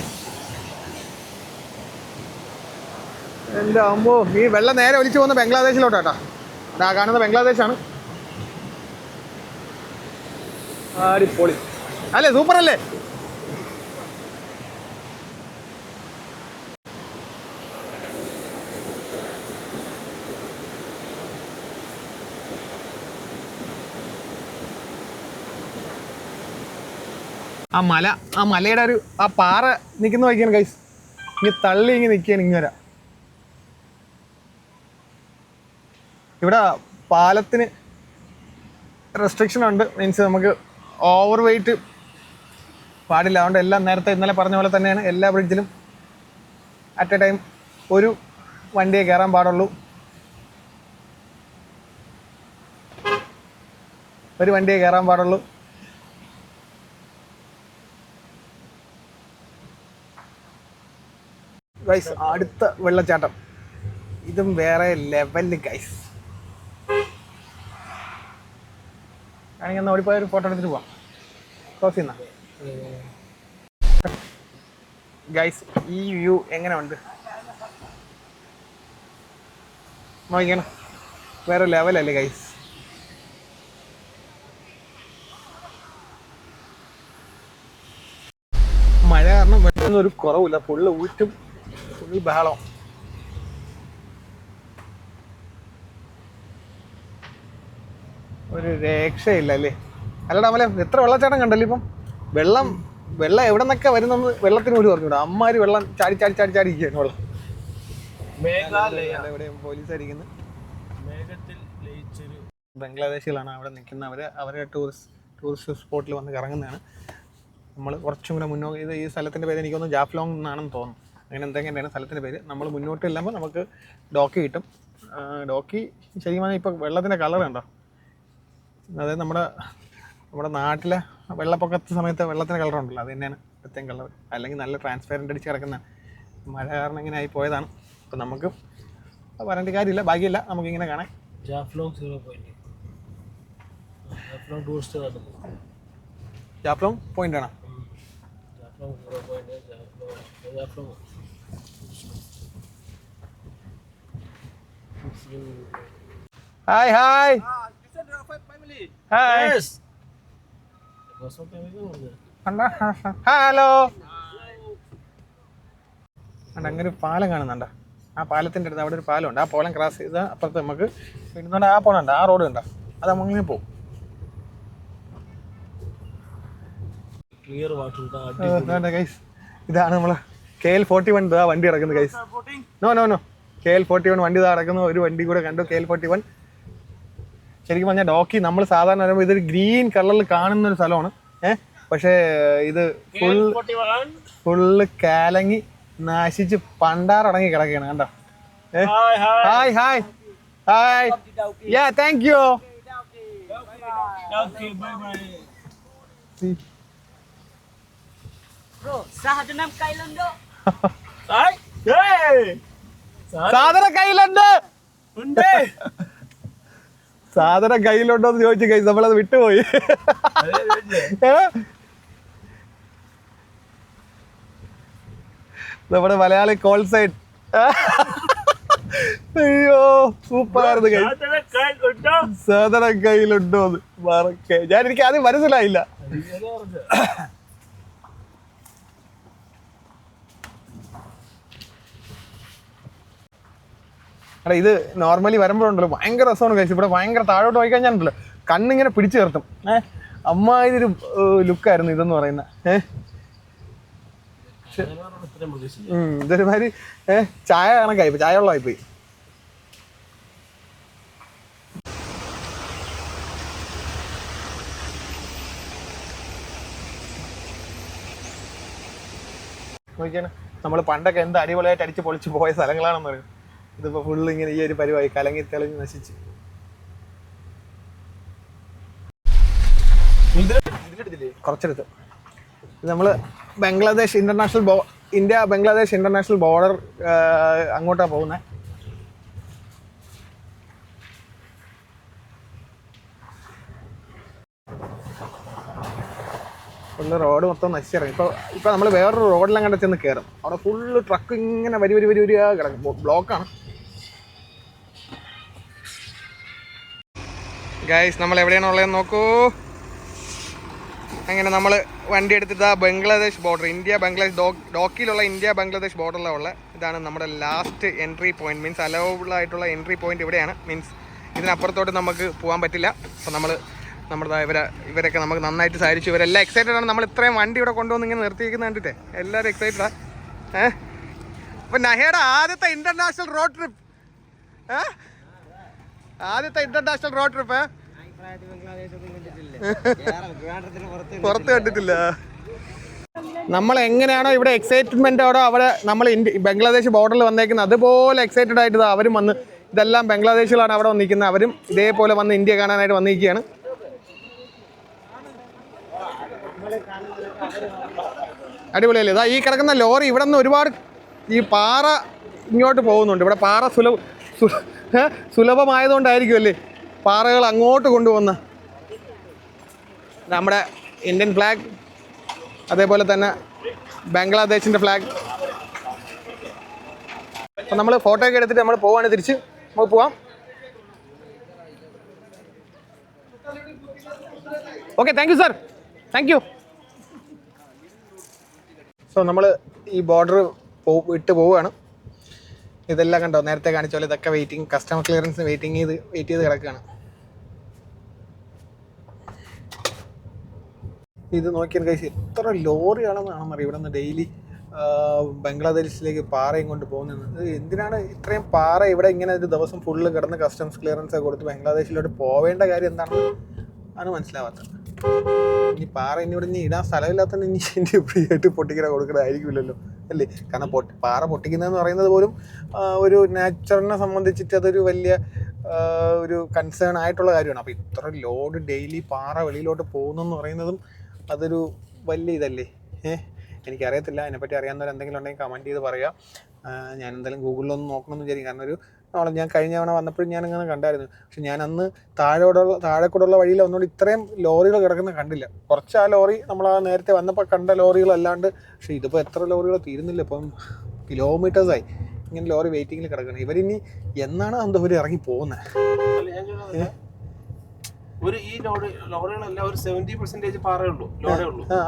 എൻ്റെ അമ്മോ, ഈ വെള്ളം നേരെ ഒലിച്ചു പോകുന്ന ബംഗ്ലാദേശിലോട്ടാ. ആ കാണുന്ന ബംഗ്ലാദേശാണ്. അടിപൊളി അല്ലേ, സൂപ്പർ അല്ലേ. ആ മലയുടെ ആ പാറ നിൽക്കുന്ന നോക്കിയാണ് ഗൈസ്. ഇങ്ങനെ തള്ളി ഇങ്ങനെ നിൽക്കുകയാണ് ഇങ്ങനെ. ഇവിടെ പാലത്തിന് റെസ്ട്രിക്ഷൻ ഉണ്ട്. മീൻസ് നമുക്ക് ഓവർ വെയിറ്റ് പാടില്ല. അതുകൊണ്ട് എല്ലാം നേരത്തെ ഇന്നലെ പറഞ്ഞ പോലെ തന്നെയാണ് എല്ലാ ബ്രിഡ്ജിലും അറ്റ് എ ടൈം ഒരു വണ്ടിയെ കയറാൻ പാടുള്ളൂ. ഗൈസ് അടുത്ത വെള്ളച്ചാട്ടം ഇതും വേറെ ലെവല് ഗൈസ്. ആണെങ്കിൽ എന്നാൽ ഓടിപ്പോയ ഒരു ഫോട്ടോ എടുത്തിട്ട് പോവാം. ക്രോസ് ചെയ്യുന്ന ഗൈസ് ഈ വ്യൂ എങ്ങനെ ഉണ്ട് നോക്കിയാണ്. വേറെ ലെവലല്ലേ ഗൈസ്. മഴ കാരണം വെള്ളമൊന്നും ഒരു കുറവില്ല. ഫുള്ള് ഊറ്റും, ഫുള്ള് ബഹളം. ഒരു രക്ഷയില്ല അല്ലേ. അല്ലടാ അമലെ, എത്ര വെള്ളച്ചാട്ടം കണ്ടല്ലേ ഇപ്പം. വെള്ളം എവിടെ നിന്നൊക്കെ വരുന്നെന്ന് വെള്ളത്തിന് പോലും പറഞ്ഞൂടാ. അമ്മാര് വെള്ളം ചാടി ഇരിക്കുകയാണ് വെള്ളം. എവിടെയും പോലീസ് അടിക്കുന്നത്. ബംഗ്ലാദേശികളാണ് അവിടെ നിൽക്കുന്നത്. അവരെ ടൂറിസ്റ്റ് സ്പോട്ടിൽ വന്ന് കറങ്ങുന്നതാണ്. നമ്മൾ കുറച്ചും കൂടെ മുന്നോട്ട് ഈ സ്ഥലത്തിൻ്റെ പേര് എനിക്കൊന്ന് ജാഫ്ലോങ് എന്നാണെന്ന് തോന്നുന്നു. അങ്ങനെ എന്തെങ്കിലുമാണ് സ്ഥലത്തിൻ്റെ പേര്. നമ്മൾ മുന്നോട്ട് ഇല്ലാമ്പോൾ നമുക്ക് ഡോക്കി കിട്ടും. ഡോക്കി ശരിക്കും പറഞ്ഞാൽ ഇപ്പോൾ വെള്ളത്തിൻ്റെ കളർ കണ്ടോ. അതായത് നമ്മുടെ നാട്ടിലെ വെള്ളപ്പൊക്കത്തെ സമയത്ത് വെള്ളത്തിൻ്റെ കളറുണ്ടല്ലോ, അത് തന്നെയാണ് പ്രത്യേകം കളർ. അല്ലെങ്കിൽ നല്ല ട്രാൻസ്പെറൻ്റ് അടിച്ച് കിടക്കുന്നതാണ്. മഴ കാരണം ഇങ്ങനെ ആയി പോയതാണ്. അപ്പം നമുക്ക് പറയേണ്ട കാര്യമില്ല, ഭാഗ്യമില്ല, നമുക്കിങ്ങനെ കാണാം. ജാഫ്ലോങ് പോയിന്റ് ആണോ? Hi hi hi. ഹലോ. അങ്ങനെ ഒരു പാലം കാണുന്നുണ്ടോ? ആ പാലത്തിൻ്റെ അടുത്ത് അവിടെ ഒരു പാലമുണ്ട്. ആ പാലം ക്രോസ് ചെയ്താൽ അപ്പുറത്ത് നമുക്ക് പിന്നെ ആ പോണുണ്ട്, ആ റോഡ് കണ്ടോ, അത് നമ്മളിങ്ങനെ പോകും. ഇതാണ് നമ്മളെ KL41 വണ്ടി ഇറക്കുന്നത് ഗൈസ്. നോ KL41 വണ്ടി ഇറക്കുന്ന ഒരു വണ്ടി കൂടെ കണ്ടു. KL41 ശരിക്കും പറഞ്ഞാൽ ഡോക്കി നമ്മൾ സാധാരണ വരുമ്പോൾ ഇതൊരു ഗ്രീൻ കളറിൽ കാണുന്ന ഒരു സ്ഥലമാണ്. പക്ഷേ ഇത് ഫുള്ള് കാലങ്ങി നശിച്ച് പണ്ടാറടങ്ങി കിടക്കുകയാണ് കണ്ടോ. Hi hi hi. Yeah thank you. സാധനം കയ്യിലുണ്ടോ എന്ന് ചോദിച്ചു കൈ നമ്മളത് വിട്ടുപോയി. നമ്മുടെ മലയാളി കോൾ സൈഡ് അയ്യോ സൂപ്പറായിരുന്നു സാധന കയ്യിലുണ്ടോ ഞാൻ എനിക്ക് ആദ്യം മനസ്സിലായില്ല. അല്ല ഇത് നോർമലി വരുമ്പോഴുണ്ടല്ലോ ഭയങ്കര രസമാണ് കഴിച്ചു. ഇവിടെ ഭയങ്കര താഴോട്ട് പോയി കഴിഞ്ഞാലുണ്ടല്ലോ കണ്ണിങ്ങനെ പിടിച്ചു നിർത്തും. അമ്മാതിരി ലുക്കായിരുന്നു ഇതെന്ന് പറയുന്ന. ഇതൊരുമാതിരി ചായ കണക്കായി, ചായ വെള്ളമായിപ്പോയി. നോക്കിയാണ് നമ്മൾ പണ്ടൊക്കെ എന്ത് അടിപൊളിയായിട്ട് അടിച്ച് പൊളിച്ച് പോയ സ്ഥലങ്ങളാണെന്ന് പറയും. ഇതിപ്പോ ഫുള്ള് ഇങ്ങനെ ഈ ഒരു പരിപാടി കലങ്ങി തെളിഞ്ഞ് നശിച്ച്. കുറച്ചെടുത്ത് ഇത് നമ്മള് Bangladesh India Bangladesh international border അങ്ങോട്ടാ പോകുന്നത്. ഫുള്ള് റോഡ് മൊത്തം നശിച്ചിറങ്ങി. ഇപ്പൊ നമ്മൾ വേറൊരു റോഡിലും കണ്ട ചെന്ന് കയറും. അവിടെ ഫുള്ള് ട്രക്ക് ഇങ്ങനെ വരി കിടക്കും, ബ്ലോക്കാണ്. ഗൈസ് നമ്മൾ എവിടെയാണുള്ളതെന്ന് നോക്കൂ. അങ്ങനെ നമ്മൾ വണ്ടി എടുത്തിട്ട് ബംഗ്ലാദേശ് ബോർഡർ, ഇന്ത്യ ബംഗ്ലാദേശ് ഡോക്കിയിലുള്ള ഇന്ത്യ ബംഗ്ലാദേശ് ബോർഡറിലാണ് ഉള്ളത്. ഇതാണ് നമ്മുടെ last entry point, means allowable ആയിട്ടുള്ള എൻട്രി പോയിന്റ് ഇവിടെയാണ്. മീൻസ് ഇതിനപ്പുറത്തോട്ട് നമുക്ക് പോകാൻ പറ്റില്ല. അപ്പോൾ നമ്മുടെ ഇവരൊക്കെ നമുക്ക് നന്നായിട്ട് സഹായിച്ചു. ഇവരെല്ലാം എക്സൈറ്റഡ് ആണ്. നമ്മൾ ഇത്രയും വണ്ടി ഇവിടെ കൊണ്ടുവന്ന് ഇങ്ങനെ നിർത്തിയിരിക്കുന്ന കണ്ടിട്ടേ എല്ലാവരും എക്സൈറ്റഡാണ്. അപ്പം നഹയുടെ ആദ്യത്തെ ഇന്റർനാഷണൽ റോഡ് ട്രിപ്പ്, പുറത്ത് കണ്ടിട്ടില്ല. നമ്മൾ എങ്ങനെയാണോ ഇവിടെ എക്സൈറ്റ്മെൻറ്റോടെ അവിടെ നമ്മൾ ബംഗ്ലാദേശ് ബോർഡറിൽ വന്നേക്കുന്നത് അതുപോലെ എക്സൈറ്റഡ് ആയിട്ട് അവരും വന്ന്, ഇതെല്ലാം ബംഗ്ലാദേശിലാണ് അവിടെ വന്നിരിക്കുന്നത്. അവരും ഇതേപോലെ വന്ന് ഇന്ത്യ കാണാനായിട്ട് വന്നിരിക്കുകയാണ്. അടിപൊളിയല്ലേ. ഇതാ ഈ കിടക്കുന്ന ലോറി ഇവിടെ നിന്ന് ഒരുപാട് ഈ പാറ ഇങ്ങോട്ട് പോകുന്നുണ്ട്. ഇവിടെ പാറ സുലഭമായതുകൊണ്ടായിരിക്കും അല്ലേ പാറകൾ അങ്ങോട്ട് കൊണ്ടുവന്ന്. നമ്മുടെ ഇന്ത്യൻ ഫ്ലാഗ്, അതേപോലെ തന്നെ ബംഗ്ലാദേശിൻ്റെ ഫ്ലാഗ്. അപ്പം നമ്മൾ ഫോട്ടോ ഒക്കെ എടുത്തിട്ട് നമ്മൾ പോവാണ്, തിരിച്ച് നമുക്ക് പോവാം. Okay, thank you sir, thank you. So നമ്മൾ ഈ ബോർഡർ വിട്ട് പോവുകയാണ്. ഇതെല്ലാം കണ്ടോ, നേരത്തെ കാണിച്ച പോലെ ഇതൊക്കെ വെയിറ്റിംഗ്, കസ്റ്റമർ ക്ലിയറൻസ് വെയിറ്റ് ചെയ്ത് കിടക്കുകയാണ്. ഇത് നോക്കിയാൽ കഴിച്ച് എത്ര ലോറിയാണെന്നാണെന്ന് അറിയാം ഇവിടെ നിന്ന് ഡെയിലി ബംഗ്ലാദേശിലേക്ക് പാറയും കൊണ്ട് പോകുന്നത്. എന്തിനാണ് ഇത്രയും പാറ ഇവിടെ ഇങ്ങനെ ഒരു ദിവസം ഫുള്ള് കിടന്ന് കസ്റ്റംസ് ക്ലിയറൻസ് ഒക്കെ കൊടുത്ത് ബംഗ്ലാദേശിലോട്ട് പോവേണ്ട കാര്യം എന്താണെന്ന് ആണ് മനസ്സിലാവാത്തത്. ഇനി പാറ ഇവിടെ ഇനി ഇടാൻ സ്ഥലമില്ലാത്ത ഇനി ഫ്രീ ആയിട്ട് പൊട്ടിക്കണ കൊടുക്കണമായിരിക്കില്ലല്ലോ അല്ലേ? കാരണം പാറ പൊട്ടിക്കുന്നതെന്ന് പറയുന്നത് പോലും ഒരു നാച്ചുറലിനെ സംബന്ധിച്ചിട്ട് അതൊരു വലിയ ഒരു കൺസേൺ ആയിട്ടുള്ള കാര്യമാണ്. അപ്പോൾ ഇത്ര ലോഡ് ഡെയിലി പാറ വെളിയിലോട്ട് പോകുന്നെന്ന് പറയുന്നതും അതൊരു വലിയ ഇതല്ലേ. എനിക്കറിയത്തില്ല, അതിനെപ്പറ്റി അറിയാവുന്നവർ എന്തെങ്കിലും ഉണ്ടെങ്കിൽ കമൻറ്റ് ചെയ്ത് പറയാം. ഞാൻ എന്തായാലും ഗൂഗിളിലൊന്ന് നോക്കണമെന്ന് വിചാരിക്കും. കാരണം ഒരു ഞാൻ കഴിഞ്ഞ തവണ വന്നപ്പോഴും ഞാനിങ്ങനെ കണ്ടായിരുന്നു. പക്ഷെ ഞാൻ അന്ന് താഴെക്കൂടുള്ള വഴിയിൽ ഒന്നുകൂടി ഇത്രയും ലോറികൾ കിടക്കുന്ന കണ്ടില്ല. കുറച്ച് ആ ലോറി നമ്മൾ ആ നേരത്തെ വന്നപ്പോൾ കണ്ട ലോറികളല്ലാണ്ട്. പക്ഷേ ഇതിപ്പോൾ എത്ര ലോറികൾ തീരുന്നില്ല, ഇപ്പം കിലോമീറ്റേഴ്സായി ഇങ്ങനെ ലോറി വെയിറ്റിങ്ങിൽ കിടക്കണം. ഇവരിനി എന്നാണ് അന്തപുരം ഇറങ്ങി പോകുന്നത്?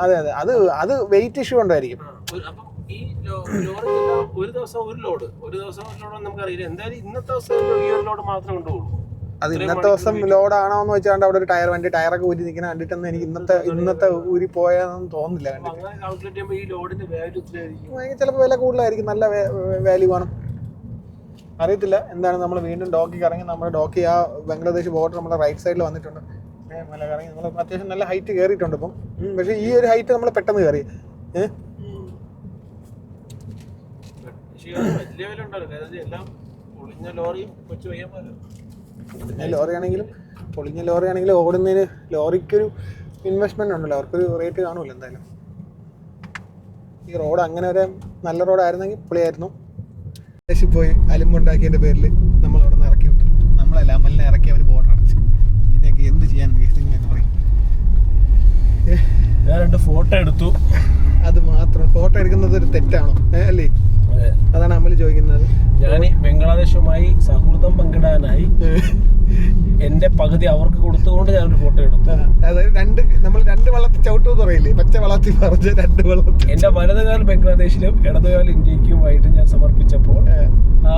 അതെ അതെ, അത് വെയിറ്റ് ഇഷ്യൂ ഉണ്ടായിരിക്കും. ഈ ഒരു ദിവസം ഒരു ലോഡ് നമുക്കറിയില്ല. എന്തായാലും ഇന്നത്തെ ദിവസം ഈ ഒരു ലോഡ് മാത്രമേ കൊണ്ടുപോകുള്ളൂ. അത് ഇന്നത്തെ ദിവസം ലോഡാണോ എന്ന് വെച്ചാൽ അവിടെ ഒരു ടയറൊക്കെ ഊരി നിൽക്കുന്ന കണ്ടിട്ടൊന്നും എനിക്ക് ഇന്നത്തെ ഊരി പോയാന്ന് തോന്നുന്നില്ല. ചിലപ്പോൾ വില കൂടുതലായിരിക്കും, നല്ല വാല്യൂ കാണും, അറിയത്തില്ല. എന്താണ് നമ്മൾ വീണ്ടും ഡോക്കിക്ക് ഇറങ്ങി. നമ്മുടെ ഡോക്കി ആ ബംഗ്ലാദേശ് ബോർഡർ നമ്മുടെ റൈറ്റ് സൈഡിൽ വന്നിട്ടുണ്ട്. മല കറങ്ങി നമ്മൾ അത്യാവശ്യം നല്ല ഹൈറ്റ് കയറിയിട്ടുണ്ട് ഇപ്പം. പക്ഷേ ഈ ഒരു ഹൈറ്റ് നമ്മൾ പെട്ടെന്ന് കയറി. പൊളിഞ്ഞ ലോറി ആണെങ്കിലും ഓടുന്നതിന് ലോറിക്കൊരു ഇൻവെസ്റ്റ്മെന്റ് ഉണ്ടല്ലോ, അവർക്കൊരു റേറ്റ് കാണുമല്ലോ എന്തായാലും. ഈ റോഡ് അങ്ങനെ ഒരു നല്ല റോഡായിരുന്നെങ്കിൽ പൊളിയായിരുന്നു. പോയി അലുമ്പുണ്ടാക്കിയതിൻ്റെ പേരിൽ നമ്മൾ അവിടെ നിന്ന് ഇറക്കി വിട്ടു. നമ്മളല്ല, അമലിനെ ഇറക്കി അവർ ബോർഡർ അടച്ചു. ഇതിനൊക്കെ എന്ത് ചെയ്യാൻ എന്ന് പറയും. ഞാൻ 2 ഫോട്ടോ എടുത്തു. അത് മാത്രം ഫോട്ടോ എടുക്കുന്നത് ഒരു തെറ്റാണോ അല്ലേ? അതാണ് അമൽ ചോദിക്കുന്നത്. ഞാൻ ബംഗ്ലാദേശുമായി സൗഹൃദം പങ്കിടാനായി എന്റെ പകുതി അവർക്ക് കൊടുത്തുകൊണ്ട് ഞാനൊരു ഫോട്ടോ എടുത്തു. അതായത് നമ്മൾ രണ്ട് വള്ളത്തിൽ ചവിട്ടുമെന്ന് പറയില്ലേ, പച്ച വള്ളത്തിൽ പറഞ്ഞ രണ്ട് വള്ളത്തിൽ. എന്റെ വലതുകാൽ ബംഗ്ലാദേശിലും ഇടതുകാൽ ഇന്ത്യക്കുമായിട്ട് ഞാൻ സമർപ്പിച്ചപ്പോൾ ആ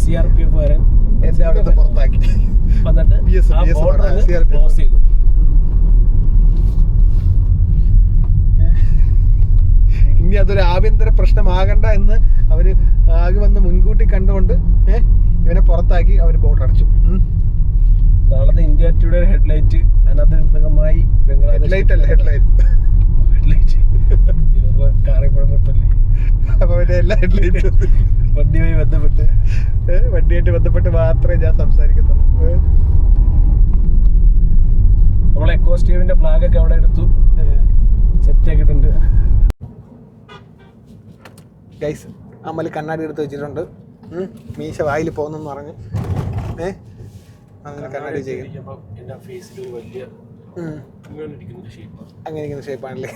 CRPF എന്നെ അവിടുത്തെ പുറത്താക്കി. വന്നിട്ട് ആ ബോർഡർ ക്ലോസ് ചെയ്തു. ഇനി അതൊരു ആഭ്യന്തര പ്രശ്നമാകണ്ട എന്ന് അവര് ആകെ വന്ന് മുൻകൂട്ടി കണ്ടുകൊണ്ട് ഇവനെ പുറത്താക്കി അവര് ബോർഡർ അടച്ചു. നാളത്തെ ഇന്ത്യ ടുഡേ ഹെഡ്ലൈറ്റ് അനധികൃതമായി ബംഗ്ലാദേശ് അപ്പൊ അവന്റെ എല്ലാ ഹെഡ്ലൈറ്റ് വണ്ടിയായിട്ട് ബന്ധപ്പെട്ട് മാത്രമേ ഞാൻ സംസാരിക്കത്തുള്ളൂ. നമ്മളെ എക്കോസ്റ്റീവിന്റെ ഫ്ലാഗ് ഒക്കെ അവിടെ എടുത്തു സെറ്റ് ആക്കിയിട്ടുണ്ട്. ഗൈസ്, അമൽ കണ്ണാടി എടുത്ത് വെച്ചിട്ടുണ്ട്. മീശ വായിൽ പോകുന്നെന്ന് പറഞ്ഞ് അങ്ങനെ കണ്ണാടി ചെയ്യും. അങ്ങനെ ഇരിക്കുന്ന ഷേപ്പാണല്ലേ.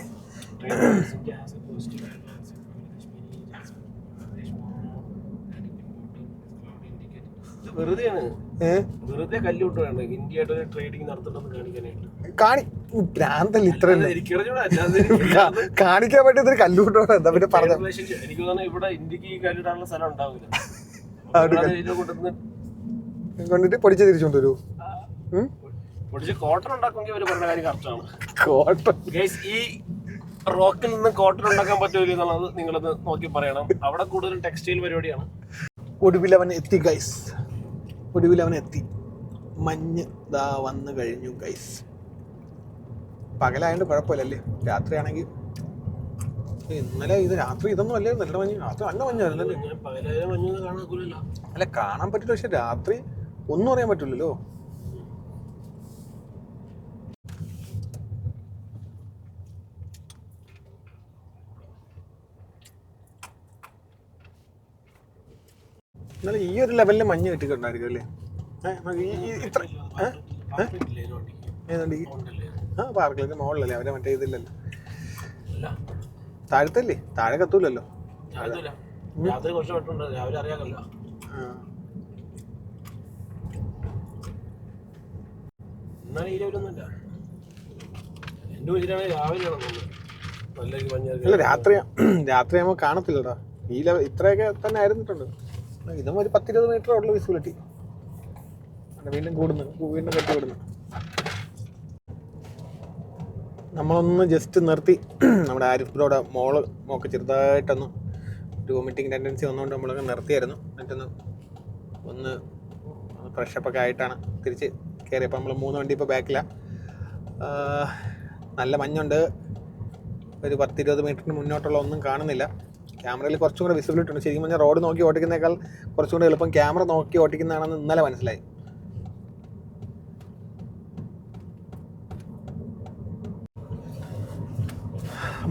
വെറുതെ കല്ലുകൊണ്ട് വേണ്ട ഇന്ത്യയായിട്ട് ട്രേഡിംഗ് നടത്തണമെന്ന് കാണിക്കാനായിട്ട്. ഭ്രാന്തല്ല ഇത്ര കാണിക്കാൻ പറ്റുന്ന കല്ലുകൊണ്ടോ എന്താ പിന്നെ പറഞ്ഞ. എനിക്ക് തോന്നുന്നു ഇവിടെ ഇന്ത്യക്ക് ഈ കല്ലിടാനുള്ള സ്ഥലം ഉണ്ടാവില്ല. കൊണ്ടിട്ട് പൊടിച്ച് തിരിച്ചുകൊണ്ട് വരൂ. പൊടിച്ച് കോട്ടൺ ഉണ്ടാക്കുമെങ്കിൽ അവര് പറഞ്ഞ കാര്യം കറക്റ്റാണ്. ഈ റോക്കിൽ നിന്ന് കോട്ടൺ ഉണ്ടാക്കാൻ പറ്റുമല്ലോ എന്നുള്ളത് നിങ്ങളത് നോക്കി പറയണം. അവിടെ കൂടുതലും ടെക്സ്റ്റൈൽ പരിപാടിയാണ്. ഒടുവിലവൻ എത്തി ഗൈസ്, ഒടുവിലവൻ എത്തി. മഞ്ഞ് ദാ വന്നു കഴിഞ്ഞു ഗൈസ്. പകലായതുകൊണ്ട് കുഴപ്പമില്ലല്ലേ, രാത്രിയാണെങ്കിൽ ഇന്നലെ ഇത് രാത്രി ഇതൊന്നും അല്ലേ നല്ല മഞ്ഞ്. രാത്രി നല്ല മഞ്ഞായിരുന്നല്ലേ. അല്ല കാണാൻ പറ്റില്ല, പക്ഷെ രാത്രി ഒന്നും അറിയാൻ പറ്റില്ലല്ലോ. എന്നാലും ഈ ഒരു ലെവലിൽ മഞ്ഞ് കിട്ടിക്കൊണ്ടായിരിക്കും അല്ലേ. ഇത്ര ഏതാണ്ട് പാർക്കിലേക്ക് മുകളിലല്ലേ, അവരെ മറ്റേ ഇതില്ലല്ലോ, താഴത്തല്ലേ, താഴെ കത്തൂലല്ലോ. അല്ല രാത്രിയാകുമ്പോൾ കാണത്തില്ലടാ. ഈ ഇത്രയൊക്കെ തന്നെ ആയിരുന്നിട്ടുണ്ട്. ഇതും ഒരു 10-20 മീറ്റർ ഉള്ള വിസിബിലിറ്റി. വീണ്ടും വീണ്ടും കെട്ടിവിടുന്നു. നമ്മളൊന്ന് ജസ്റ്റ് നിർത്തി. നമ്മുടെ ആരിഫ് ബ്രോയുടെ മോക്ക് ചെറുതായിട്ടൊന്ന് ഒരു വോമിറ്റിംഗ് ടെൻഡൻസി വന്നുകൊണ്ട് നമ്മളൊക്കെ നിർത്തിയായിരുന്നു. എന്നിട്ടൊന്ന് ഒന്ന് ഫ്രഷപ്പൊക്കെ ആയിട്ടാണ് തിരിച്ച് കയറിയപ്പോൾ നമ്മൾ 3 വണ്ടി ഇപ്പോൾ ബാക്കിലാണ്. നല്ല മഞ്ഞുണ്ട്. ഒരു 10-20 മീറ്ററിന് മുന്നോട്ടുള്ള ഒന്നും കാണുന്നില്ല. ക്യാമറയിൽ കുറച്ചും കൂടെ വിസിബിലിറ്റി ഉണ്ട്. ശരിക്കും പറഞ്ഞാൽ റോഡ് നോക്കി ഓടിക്കുന്നേക്കാൾ കുറച്ചും കൂടെ എളുപ്പം ക്യാമറ നോക്കി ഓടിക്കുന്നതാണെന്ന് ഇന്നലെ മനസ്സിലായി.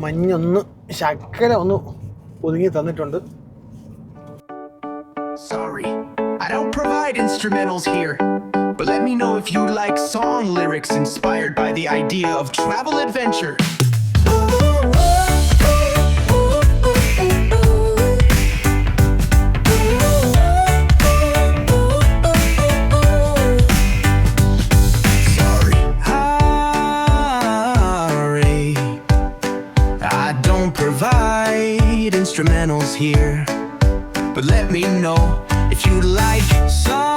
മഞ്ഞൊന്ന് ശക്കര ഒന്ന് ഒതുങ്ങി തന്നിട്ടുണ്ട്. Sorry, I don't provide instrumentals here, but let me know if you like song lyrics inspired by the idea of travel adventure. Instrumentals here, but let me know if you like song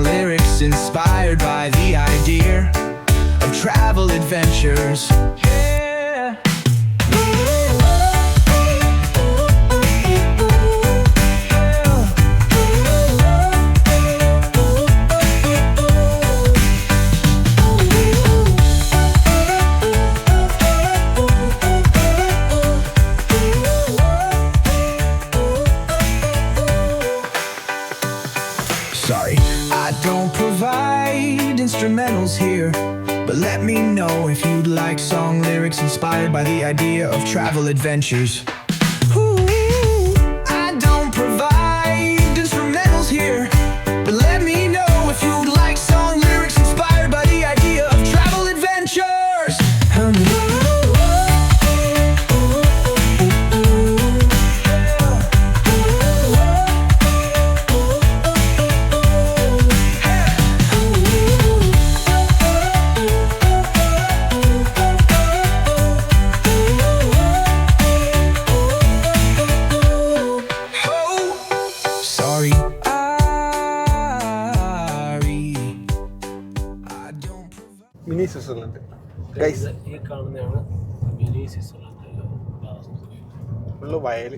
lyrics inspired by the idea of travel adventures. Sorry, I don't provide instrumentals here, but let me know if you'd like song lyrics inspired by the idea of travel adventures. I don't provide instrumentals here, but let me know if you'd like song lyrics inspired by the idea of travel adventures. Switzerland. Guys ഈ കാണുന്നതാണ് mini Switzerland. Full വയൽ.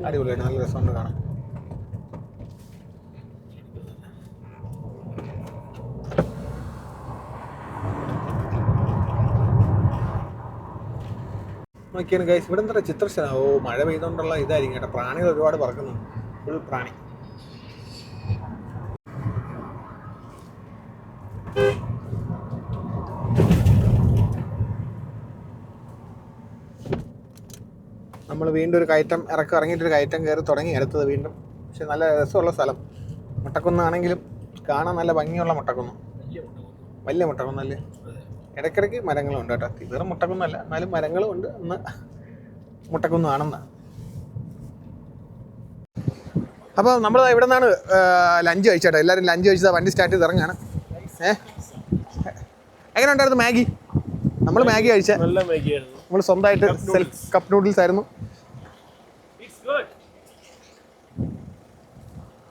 അടിപൊളിയായിട്ട് നല്ല രസമുണ്ട് കാണാൻ. നോക്കിയാണ് guys ഇവിടെ എന്താ ചിത്രശല. ഓ മഴ പെയ്തുകൊണ്ടുള്ള ഇതായിരിക്കും കേട്ടോ. പ്രാണികൾ ഒരുപാട് പറക്കുന്നു. ഫുൾ പ്രാണി. നമ്മൾ വീണ്ടും ഒരു കയറ്റം ഇറങ്ങിയിട്ടൊരു കയറ്റം കയറി തുടങ്ങി അടുത്തത് വീണ്ടും. പക്ഷെ നല്ല രസമുള്ള സ്ഥലം. മുട്ടക്കുന്നാണെങ്കിലും കാണാൻ നല്ല ഭംഗിയുള്ള മുട്ടക്കുന്ന്. വലിയ മുട്ടക്കുന്നല്ലേ. ഇടയ്ക്കിടയ്ക്ക് മരങ്ങളും ഉണ്ട് കേട്ടോ. വെറും മുട്ടക്കുന്നല്ല, എന്നാലും മരങ്ങളും ഉണ്ട്. ഒന്ന് മുട്ടക്കുന്ന് ആണെന്നാണ്. അപ്പോൾ നമ്മൾ ഇവിടെ നിന്നാണ് ലഞ്ച് കഴിച്ചേട്ടോ. എല്ലാവരും ലഞ്ച് കഴിച്ചതാ. വണ്ടി സ്റ്റാർട്ട് ചെയ്ത് ഇറങ്ങാണ്. എങ്ങനെ ഉണ്ടായിരുന്നു മാഗി? നമ്മൾ മാഗി കഴിച്ച നല്ല മാഗിയായിരുന്നു. നമ്മൾ സ്വന്തമായിട്ട് കപ്പ് നൂഡിൽസ് ആയിരുന്നു.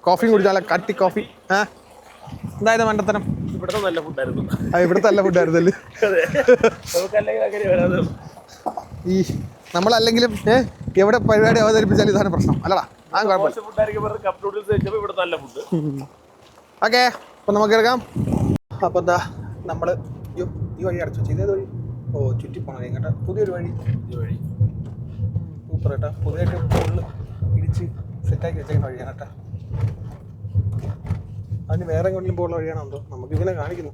കോഫിയും കുടിച്ചാൽ കട്ടി കോഫി. എന്തായാലും മണ്ടത്തരം. ഇവിടുത്തെ നല്ല ഫുഡായിരുന്നു. ഇവിടുത്തെ നല്ല ഫുഡായിരുന്നല്ലേ. ഈ നമ്മളല്ലെങ്കിലും എവിടെ പരിപാടി അവതരിപ്പിച്ചാലും ഇതാണ് പ്രശ്നം അല്ലടാ. ആ കുഴപ്പമില്ല. ഓക്കെ, അപ്പം നമുക്ക് എടുക്കാം. അപ്പം എന്താ നമ്മൾ ഈ വഴി അടച്ചു. ഇതേത് വഴി? ഓ ചുറ്റി പോകണം കേട്ടോ. പുതിയൊരു വഴി. സൂപ്പർ കേട്ടോ. പുതിയതായിട്ട് ഫുള്ള് ഇടിച്ച് സെറ്റാക്കി വെച്ചേക്കുന്ന വഴിയാണ് കേട്ടോ. അതിന് വേറെ എങ്ങോട്ടും പോകുന്ന വഴിയാണോ എന്തോ. നമുക്ക് ഇതിനെ കാണിക്കുന്നു.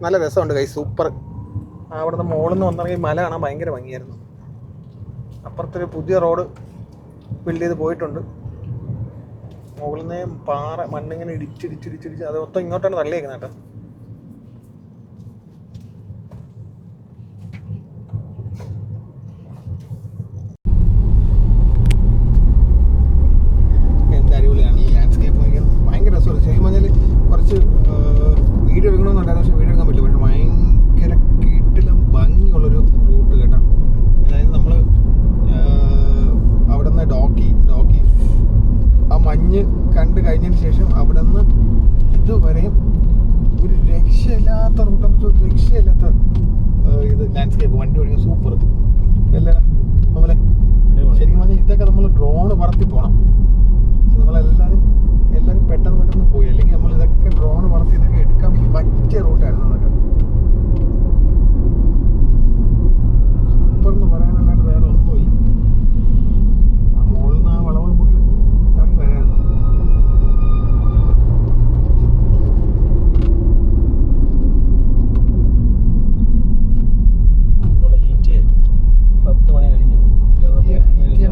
നല്ല രസമുണ്ട് കൈ. സൂപ്പർ. അവിടുന്ന് മുകളിൽ നിന്ന് വന്നിറങ്ങി മല കാണാൻ ഭയങ്കര ഭംഗിയായിരുന്നു. അപ്പുറത്തൊരു പുതിയ റോഡ് ബിൽഡ് ചെയ്ത് പോയിട്ടുണ്ട്. മുകളിൽ നിന്ന് പാറ മണ്ണിങ്ങനെ ഇടിച്ചിടിച്ചിടിച്ചിടിച്ച് അത് മൊത്തം ഇങ്ങോട്ടാണ് തള്ളിയേക്കുന്നത് കേട്ടോ. എന്താ അടിപൊളിയാണ് ഈ ലാൻഡ്സ്കേപ്പ്. ഭയങ്കര രസമാണ്. ശരിക്കും പറഞ്ഞാൽ കുറച്ച് വീഡിയോ എടുക്കണമെന്നുണ്ടായിരുന്നു, പക്ഷേ വീഡിയോ എടുക്കാൻ പറ്റില്ല. പക്ഷേ ഭയങ്കര കീട്ടിലും ഭംഗിയുള്ളൊരു റൂട്ട് കേട്ടോ. അതായത് നമ്മൾ അവിടെ നിന്ന് ഡോക്കി ആ മഞ്ഞ് കണ്ട് കഴിഞ്ഞതിന് ശേഷം അവിടെ നിന്ന് ഇതുവരെയും ഒരു രക്ഷയില്ലാത്ത റൂട്ടെന്ന് വെച്ചാൽ രക്ഷയില്ലാത്ത ഇത് ലാൻഡ്സ്കേപ്പ്. വണ്ടി ഓടിക്കാൻ സൂപ്പർ അല്ലേ നമ്മളെ. ശരിക്കും പറഞ്ഞാൽ ഇതൊക്കെ നമ്മൾ ഡ്രോണ് പറത്തി പോകണം. നമ്മളെല്ലാവരും പെട്ടെന്ന് പോയി. അല്ലെങ്കിൽ നമ്മൾ ഇതൊക്കെ ഡ്രോൺ പറത്തി ഇതൊക്കെ എടുക്കാൻ പറ്റിയ റൂട്ടായിരുന്നു അതൊക്കെ. സൂപ്പർ എന്ന് പറയാനല്ലാണ്ട് വേറെ ഒന്നുമില്ല. ആ മുകളിൽ നിന്ന് ആ വളവ് നമുക്ക് ഇറങ്ങി വരായിരുന്നു.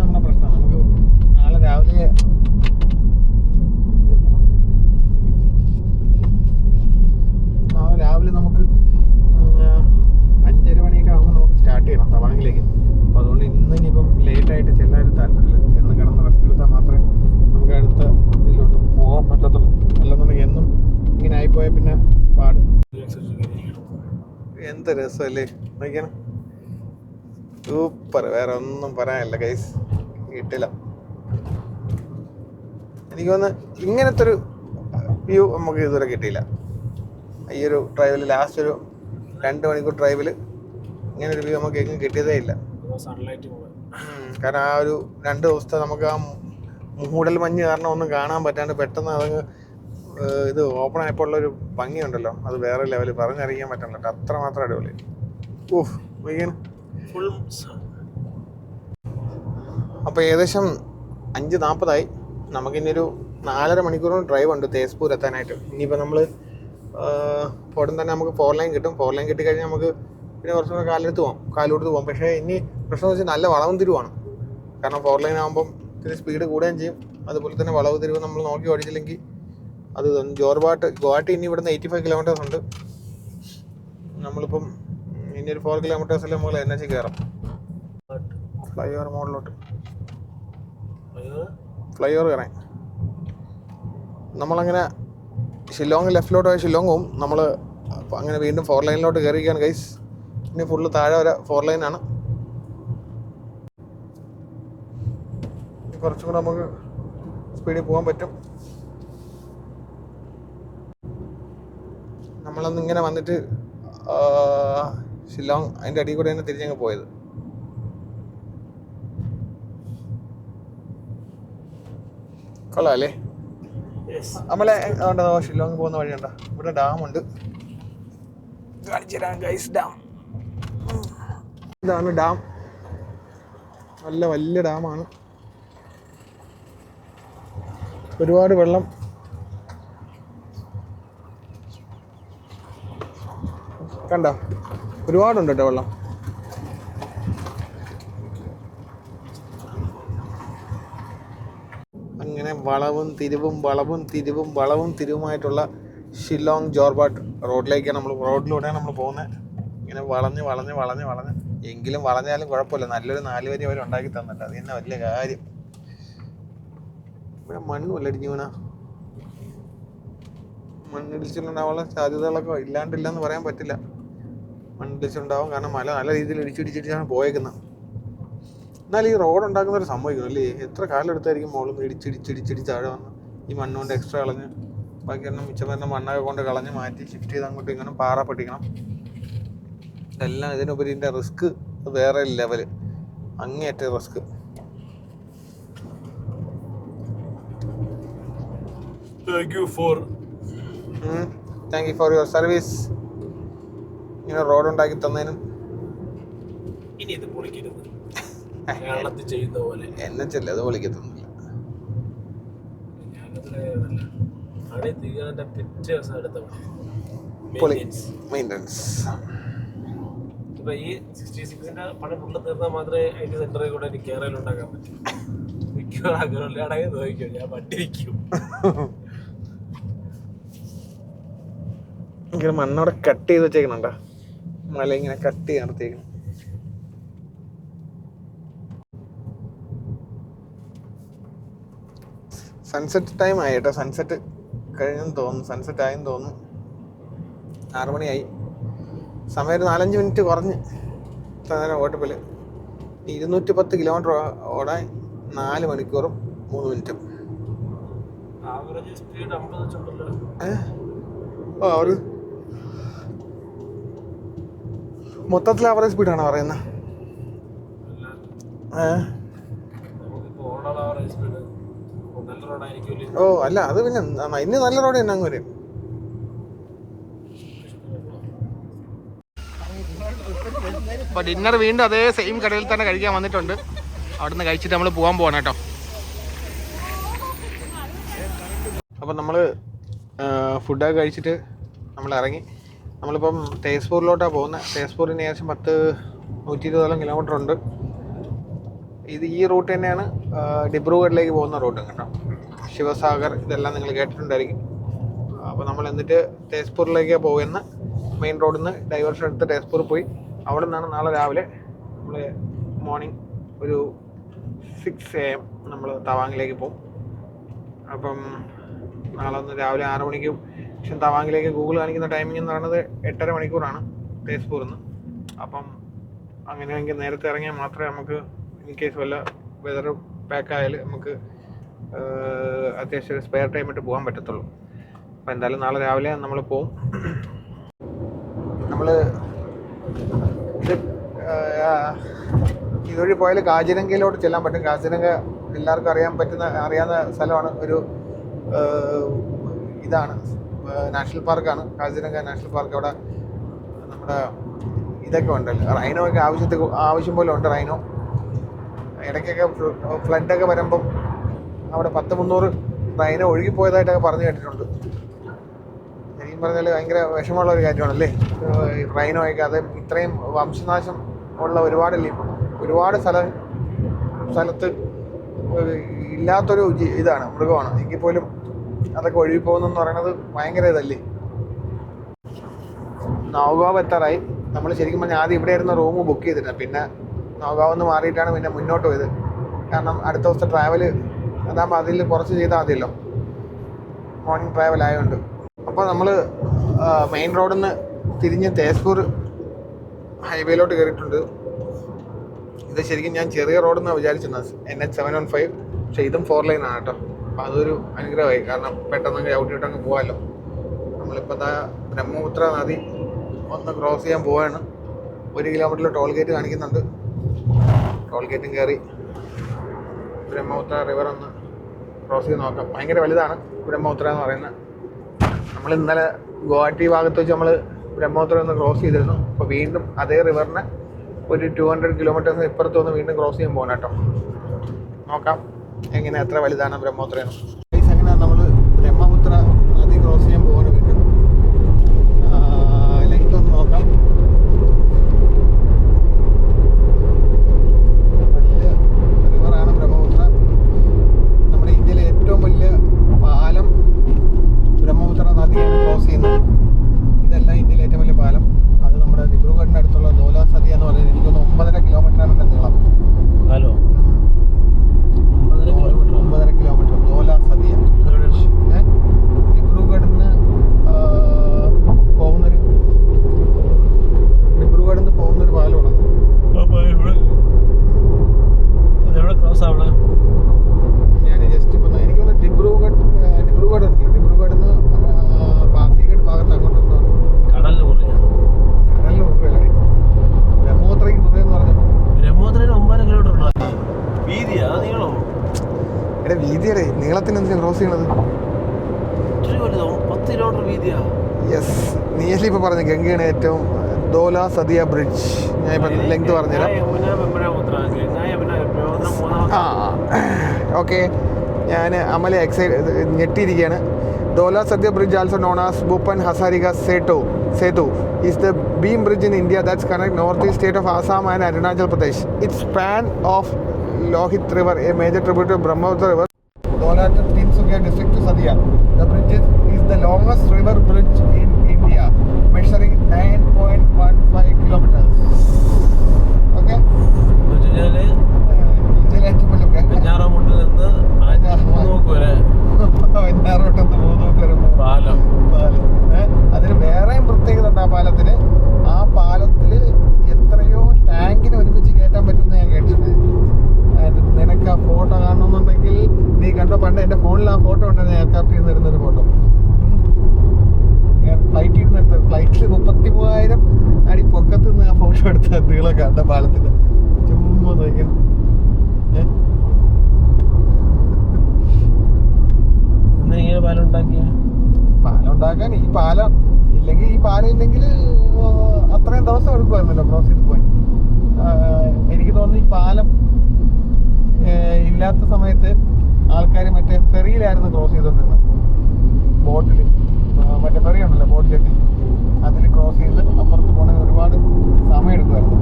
നമ്മുടെ പ്രശ്നം. നമുക്ക് നാളെ രാവിലെ നമുക്ക് 5:30 മണിയൊക്കെ ആകുമ്പോൾ നമുക്ക് സ്റ്റാർട്ട് ചെയ്യണം തവാങ്ങിലേക്ക്. അപ്പോൾ അതുകൊണ്ട് ഇന്ന് ഇനിയിപ്പം ലേറ്റായിട്ട് ചെല്ലാനും താല്പര്യമില്ല. എന്ന് കിടന്ന് റെസ്റ്റ് എടുത്താൽ മാത്രമേ നമുക്ക് അടുത്ത ഇതിലോട്ട് പോകാൻ പറ്റത്തുള്ളൂ. അല്ലെന്നുണ്ടെങ്കിൽ എന്നും ഇങ്ങനെ ആയിപ്പോയാൽ പിന്നെ പാട്. എന്ത് രസമല്ലേ നോക്കിയാണ്. സൂപ്പർ. വേറെ ഒന്നും പറയാനില്ല ഗൈസ്. കിട്ടില്ല. എനിക്ക് തോന്നുന്നു ഇങ്ങനത്തെ ഒരു വ്യൂ നമുക്ക് ഇതുവരെ കിട്ടിയില്ല. ഈ ഒരു ഡ്രൈവിൽ ലാസ്റ്റ് ഒരു 2 മണിക്കൂർ ഡ്രൈവിൽ ഇങ്ങനൊരു വ്യൂ നമുക്ക് എങ്ങും കിട്ടിയതേ ഇല്ല. കാരണം ആ ഒരു 2 ദിവസത്തെ നമുക്ക് ആ മൂടൽ മഞ്ഞ് കാരണം ഒന്നും കാണാൻ പറ്റാണ്ട് പെട്ടെന്ന് അതങ്ങ് ഇത് ഓപ്പൺ ആയപ്പോൾ ഉള്ളൊരു ഭംഗിയുണ്ടല്ലോ, അത് വേറെ ലെവൽ പറഞ്ഞറിയിക്കാൻ പറ്റണല്ലോ. അത്രമാത്രം അടിപൊളി. ഓഹ് വൈകാൻ ഫുൾ. അപ്പോൾ ഏകദേശം 5:40 നമുക്കിന്നൊരു 4.5 മണിക്കൂർ ഡ്രൈവ് ഉണ്ട് തേസ്പൂർ എത്താനായിട്ട്. ഇനിയിപ്പോൾ നമ്മൾ ഉടൻ തന്നെ നമുക്ക് 4 ലൈൻ കിട്ടും. 4 ലൈൻ കിട്ടിക്കഴിഞ്ഞാൽ നമുക്ക് പിന്നെ കുറച്ചും കൂടെ കാലെടുത്ത് പോകാം. പക്ഷേ ഇനി പ്രശ്നം എന്ന് വെച്ചാൽ നല്ല വളവും തിരിവാണ്. കാരണം 4 ലൈൻ ആകുമ്പം ഇത്തിരി സ്പീഡ് കൂടുകയും ചെയ്യും. അതുപോലെ തന്നെ വളവ് തിരിവ് നമ്മൾ നോക്കി ഓടിച്ചില്ലെങ്കിൽ അത് ഗുവാഹട്ടി ഇനി ഇവിടുന്ന് 85 കിലോമീറ്റേഴ്സ് ഉണ്ട്. നമ്മളിപ്പം ഇനി ഒരു 4 കിലോമീറ്റേഴ്സിൽ നമ്മൾ NH കയറാം. ഫ്ലൈ ഓവർ മോഡിലോട്ട് കയറാം. നമ്മളങ്ങനെ ഷില്ലോങ് ലെഫ്റ്റിലോട്ട് പോയ ഷില്ലോങ് പോവും. നമ്മൾ അങ്ങനെ വീണ്ടും 4 ലൈനിലോട്ട് കയറിയിരിക്കുകയാണ് ഗൈസ്. ഇനി ഫുള്ള് താഴെ വരെ 4 ലൈനാണ്. കുറച്ചും കൂടെ നമുക്ക് സ്പീഡിൽ പോകാൻ പറ്റും. നമ്മളൊന്ന് ഇങ്ങനെ വന്നിട്ട് ഷില്ലോങ് അതിൻ്റെ അടിയിൽ കൂടെ തന്നെ തിരിഞ്ഞങ്ങ് പോയത്. കൊള്ളാം അല്ലേ? നമ്മളെ അതുകൊണ്ടോ ഷില്ലോങ് പോകുന്ന വഴിയുണ്ടോ, ഇവിടെ ഡാമുണ്ട്, കാണിച്ചു തരാം ഗൈസ്. ഡാം ഇതാണ് ഡാം, നല്ല വലിയ ഡാമാണ്. ഒരുപാട് വെള്ളം കണ്ടോ, ഒരുപാടുണ്ട് കേട്ടോ വെള്ളം. അങ്ങനെ വളവും തിരിവുമായിട്ടുള്ള ഷില്ലോങ് ജോർബാട്ട് റോഡിലേക്കാണ് റോഡിലൂടെയാണ് നമ്മൾ പോകുന്നത്. ഇങ്ങനെ വളഞ്ഞ് എങ്കിലും വളഞ്ഞാലും കുഴപ്പമില്ല, നല്ലൊരു 4 വരി അവർ ഉണ്ടാക്കി തന്നിട്ട് അത് തന്നെ വലിയ കാര്യം. ഇവിടെ മണ്ണുമല്ല ഇടിഞ്ഞു വീണ, മണ്ണിടിച്ചിലുണ്ടാവാനുള്ള സാധ്യതകളൊക്കെ ഇല്ലാണ്ടില്ലെന്ന് പറയാൻ പറ്റില്ല. മണ്ണിടിച്ചിലുണ്ടാവും, കാരണം മല നല്ല രീതിയിൽ ഇടിച്ചിടിച്ചിട്ടാണ് പോയേക്കുന്നത്. എന്നാൽ ഈ റോഡ് ഉണ്ടാക്കുന്നവർ സംഭവിക്കുന്നു അല്ലേ, എത്ര കാലം എടുത്തായിരിക്കും മുകളിൽ നിന്ന് ഇടിച്ചിടിച്ചിടിച്ചിടി താഴെ വന്ന് ഈ മണ്ണുകൊണ്ട് എക്സ്ട്രാ കളഞ്ഞ് ബാക്കി എണ്ണം മിച്ചം വരുന്ന മണ്ണൊക്കെ കൊണ്ട് കളഞ്ഞ് മാറ്റി ഷിഫ്റ്റ് ചെയ്ത് അങ്ങോട്ടും ഇങ്ങനെ പാറ പൊട്ടിക്കണം. ഇതെല്ലാം ഇതിനുപരി ഇതിൻ്റെ റിസ്ക് വേറെ ലെവല്, അങ്ങേയറ്റ risk. Thank you for your service. ഇങ്ങനെ റോഡ് ഉണ്ടാക്കി തന്നതിനും. ഇനി ഇത് പൊളിക്കരുത്, കേരളത്തിൽ ചെയ്യുന്ന പോലെ എന്നെ ചെല്ല അത് പൊളിക്കത്തൊന്നുമില്ല. മെയിൻ്റനൻസ് ഇപ്പൊ ഈ 66ന്റെ പണി ഫുള്ള് തീർന്നാൽ മാത്രമേ അതിന്റെ സെന്ററിൽ കൂടെ എനിക്ക് കേരളം ഉണ്ടാക്കാൻ പറ്റൂ. മിക്കവാറും ആഗ്രഹമില്ലാടായി നോക്കിയോ, ഞാൻ വണ്ടി വയ്ക്കും. ഇങ്ങനെ മണ്ണവിടെ കട്ട് ചെയ്ത് വെച്ചേക്കണുണ്ടോ, മല ഇങ്ങനെ കട്ട് ചെയ്ത് നിർത്തിയേക്കണം. സൺസെറ്റ് ടൈം ആയി കേട്ടോ, സൺസെറ്റ് കഴിഞ്ഞെന്ന് തോന്നുന്നു, സൺസെറ്റ് ആയെന്ന് തോന്നുന്നു. 6 മണിയായി. സമയം ഒരു 4-5 മിനിറ്റ് കുറഞ്ഞ് ഓട്ടപ്പിൽ. 210 കിലോമീറ്റർ ഓടാൻ 4 മണിക്കൂറും 3 മിനിറ്റും. Average speed 50 വെച്ചുണ്ടല്ലോ. ഒരു മൊത്തത്തിൽ ആവറേജ് സ്പീഡാണോ പറയുന്നത്? ഓ അല്ല, അത് പിന്നെ ഇന്ന് നല്ല റോഡ് തന്നെ അങ്ങ് വരും. അപ്പോൾ ഡിന്നർ വീണ്ടും അതേ സെയിം കടയിൽ തന്നെ കഴിക്കാൻ വന്നിട്ടുണ്ട്. അവിടെ നിന്ന് കഴിച്ചിട്ട് നമ്മൾ പോകാൻ പോകണം കേട്ടോ. അപ്പം നമ്മൾ ഫുഡൊക്കെ കഴിച്ചിട്ട് നമ്മൾ ഇറങ്ങി. നമ്മളിപ്പം തേസ്പൂരിലോട്ടാണ് പോകുന്നത്. തേസ്പൂരിന് ഏകദേശം 120 കിലോമീറ്റർ ഉണ്ട്. ഈ റൂട്ട് തന്നെയാണ് ഡിബ്രൂഗഡിലേക്ക് പോകുന്ന റൂട്ടും കേട്ടോ. ശിവസാഗർ ഇതെല്ലാം നിങ്ങൾ കേട്ടിട്ടുണ്ടായിരിക്കും. അപ്പോൾ നമ്മൾ എന്നിട്ട് തേസ്പൂരിലേക്കാണ് പോകുന്ന മെയിൻ റോഡിൽ നിന്ന് ഡൈവേർഷൻ എടുത്ത് തേസ്പൂർ പോയി അവിടെ നിന്നാണ് നാളെ രാവിലെ നമ്മൾ മോർണിംഗ് ഒരു 6 AM നമ്മൾ തവാങ്ങിലേക്ക് പോകും. അപ്പം നാളെ ഒന്ന് രാവിലെ 6 മണിക്കും പക്ഷെ തവാങ്ങിലേക്ക് ഗൂഗിൾ കാണിക്കുന്ന ടൈമിംഗ് എന്ന് പറയുന്നത് 8.5 മണിക്കൂറാണ് തേസ്പൂരിൽ നിന്ന്. അപ്പം അങ്ങനെയെങ്കിൽ നേരത്തെ ഇറങ്ങിയാൽ മാത്രമേ നമുക്ക് ഇൻ കേസ് വല്ല വെതർ പാക്കായാൽ നമുക്ക് അത്യാവശ്യം സ്പെയർ ടൈം ഇട്ട് പോകാൻ പറ്റത്തുള്ളൂ. അപ്പോൾ എന്തായാലും നാളെ രാവിലെ നമ്മൾ പോവും. നമ്മൾ ഇതുവഴി പോയാൽ കാജിരംഗയിലോട്ട് ചെല്ലാൻ പറ്റും. കാജിരംഗ എല്ലാവർക്കും അറിയാവുന്ന സ്ഥലമാണ്. ഒരു ഇതാണ് നാഷണൽ പാർക്കാണ് കാസിരംഗ നാഷണൽ പാർക്ക്. അവിടെ നമ്മുടെ ഇതൊക്കെ ഉണ്ടല്ലോ, റൈനോ ഒക്കെ ആവശ്യം പോലെ ഉണ്ട്. റൈനോ ഇടയ്ക്കൊക്കെ ഫ്ലഡൊക്കെ വരുമ്പം അവിടെ 100-300 റൈനോ ഒഴുകിപ്പോയതായിട്ടൊക്കെ പറഞ്ഞു കേട്ടിട്ടുണ്ട്. ശരിക്കും പറഞ്ഞാൽ ഭയങ്കര വിഷമമുള്ള ഒരു കാര്യമാണല്ലേ റൈനോ ഒക്കെ. അത് ഇത്രയും വംശനാശം ഉള്ള ഒരുപാട് സ്ഥലത്ത് ഇല്ലാത്തൊരു ഇതാണ്, മൃഗമാണ്. എങ്കിൽ പോലും അതൊക്കെ ഒഴുകിപ്പോകുന്നെന്ന് പറയുന്നത് ഭയങ്കര ഇതല്ലേ. നൗഗാവ് എത്താറായി. നമ്മൾ ശരിക്കും പറഞ്ഞാൽ ആദ്യം ഇവിടെ ആയിരുന്നു റൂം ബുക്ക് ചെയ്തിട്ട്, പിന്നെ നൗഗാവ് നിന്ന് മാറിയിട്ടാണ് പിന്നെ മുന്നോട്ട് പോയത്. കാരണം അടുത്ത ദിവസത്തെ ട്രാവൽ അതാകുമ്പോൾ അതിൽ കുറച്ച് ചെയ്താൽ മതിയല്ലോ, മോർണിംഗ് ട്രാവൽ ആയതുകൊണ്ട്. അപ്പോൾ നമ്മൾ മെയിൻ റോഡിൽ നിന്ന് തിരിഞ്ഞ് തേസ്പൂർ ഹൈവേയിലോട്ട് കയറിയിട്ടുണ്ട്. ഇത് ശരിക്കും ഞാൻ ചെറിയ റോഡെന്നാണ് വിചാരിച്ചിരുന്നത്, NH715. പക്ഷേ ഇതും 4 ലൈനാണ് കേട്ടോ. അപ്പോൾ അതൊരു അനുഗ്രഹമായി, കാരണം പെട്ടെന്ന് ചവിട്ടിയിട്ടങ്ങ് പോകാമല്ലോ. നമ്മളിപ്പോൾ ബ്രഹ്മപുത്ര നദി ഒന്ന് ക്രോസ് ചെയ്യാൻ പോവാണ്. 1 കിലോമീറ്ററിൽ ടോൾ ഗേറ്റ് കാണിക്കുന്നുണ്ട്. ടോൾ ഗേറ്റും കയറി ബ്രഹ്മപുത്ര റിവർ ഒന്ന് ക്രോസ് ചെയ്ത് നോക്കാം. ഭയങ്കര വലുതാണ് ബ്രഹ്മപുത്ര എന്ന് പറയുന്നത്. നമ്മൾ ഇന്നലെ ഗുവാഹട്ടി ഭാഗത്ത് വെച്ച് നമ്മൾ ബ്രഹ്മപുത്ര ഒന്ന് ക്രോസ് ചെയ്തിരുന്നു. അപ്പോൾ വീണ്ടും അതേ റിവറിനെ ഒരു 200 കിലോമീറ്റേഴ്സ് ഇപ്പുറത്ത് വന്ന് വീണ്ടും ക്രോസ് ചെയ്യാൻ പോകണം കേട്ടോ. നോക്കാം എങ്ങനെ എത്ര വലുതാണ് ബ്രഹ്മപുത്ര എന്ന്. അങ്ങനെ നമ്മൾ ബ്രഹ്മപുത്ര നദി ക്രോസ് ചെയ്യാൻ പോവാണ് വീണ്ടും. ലെങ്ത് ഒന്ന് നോക്കാം. വലിയ റിവറാണ് ബ്രഹ്മപുത്ര. നമ്മുടെ ഇന്ത്യയിലെ ഏറ്റവും വലിയ പാലം ബ്രഹ്മപുത്ര നദിയാണ് ക്രോസ് ചെയ്യുന്നത്. ഇതല്ല ഇന്ത്യയിലെ ഏറ്റവും വലിയ പാലം. അത് നമ്മുടെ ദിബ്രുഗഡിന് അടുത്തുള്ള ധോലാ സദിയ എന്ന് പറയുന്നത്. എനിക്കൊന്ന് 9.5 കിലോമീറ്ററാണ് എൻ്റെ നീളം. Hello 9.5 kilometre ധോലാ സദിയ. ദിബ്രുഗഡിൽ നിന്ന് പോകുന്നൊരു പാലമാണ്. ഞാൻ ജസ്റ്റ് ഇപ്പം എനിക്കൊന്ന് ഡിബ്രുഗഡിൽ നിന്ന് പാസിഘട്ട് ഭാഗത്ത് അങ്ങോട്ടൊന്ന് കടലിന് കുറയാ. കടലിന് കുറയല്ലേ ബ്രഹ്മപുത്രയ്ക്ക് കുറയെന്ന് പറഞ്ഞു. ബ്രഹ്മപുത്രയിൽ 9 കിലോമീറ്റർ വീതിയാ നീളം. എടാ വീതിയുടെ നീളത്തിന് എന്തിനാ ക്രോസ് ചെയ്യണത്? 10 കിലോമീറ്റർ വീതിയാ. യെസ്, നീയല്ലേ ഇപ്പോൾ പറഞ്ഞു ഗംഗയാണ് ഏറ്റവും ധോലാ സദിയ ബ്രിഡ്ജ്. ഞാൻ ഇപ്പം ലെങ്ത് പറഞ്ഞുതരാം. ഓക്കെ, ഞാൻ Amala ഞെട്ടിയിരിക്കുകയാണ്. ധോലാ സദിയ bridge, also known as Bhupen Hazarika Setu, is the beam bridge in India that connects northeast state of Assam and Arunachal Pradesh. Its span of Lohit River, a major tributary of Brahmaputra River, Dhola to Tinsukia district to Sadia. The bridge is the longest river bridge in India, measuring 9.15 kilometers. Okay? ഇന്ത്യയിലെ ഏറ്റവും വലിയ പാലം. അതിന് വേറെയും പ്രത്യേകത ഉണ്ട്. ആ പാലത്തിൽ എത്രയോ ടാങ്കിന് ഒരുമിച്ച് കയറ്റാൻ പറ്റുമെന്ന് ഞാൻ കേട്ടിട്ടുണ്ട്. നിനക്ക് ആ ഫോട്ടോ കാണണമെന്നുണ്ടെങ്കിൽ നീ കണ്ടോ, പണ്ട് എൻ്റെ ഫോണിൽ ആ ഫോട്ടോ ഉണ്ടായിരുന്നു. എയർക്രാഫ്റ്റിൽ നിന്ന് ഇരുന്നൊരു ഫോട്ടോ. ഫ്ലൈറ്റിൽ 33,000 അടി പൊക്കത്ത് നിന്ന് ആ ഫോട്ടോ എടുത്ത നീളം കണ്ട പാലത്തിന്. ചുമ്മാ നോക്കണം. പാലം ഉണ്ടാക്കാൻ ഈ പാലം ഇല്ലെങ്കിൽ അത്രയും ദിവസം എടുക്കുമായിരുന്നല്ലോ ക്രോസ് ചെയ്ത് പോയി. എനിക്ക് തോന്നുന്നു ഈ പാലം ഇല്ലാത്ത സമയത്ത് ആൾക്കാർ മറ്റേ ഫെറിയിലായിരുന്നു ക്രോസ് ചെയ്തോണ്ടിരുന്നത്. ബോട്ടിൽ മറ്റേ ഫെറി ഉണ്ടല്ലോ, ബോട്ട് ചെട്ടി, അതിൽ ക്രോസ് ചെയ്ത് അപ്പുറത്ത് പോകണമെങ്കിൽ ഒരുപാട് സമയം എടുക്കുമായിരുന്നു.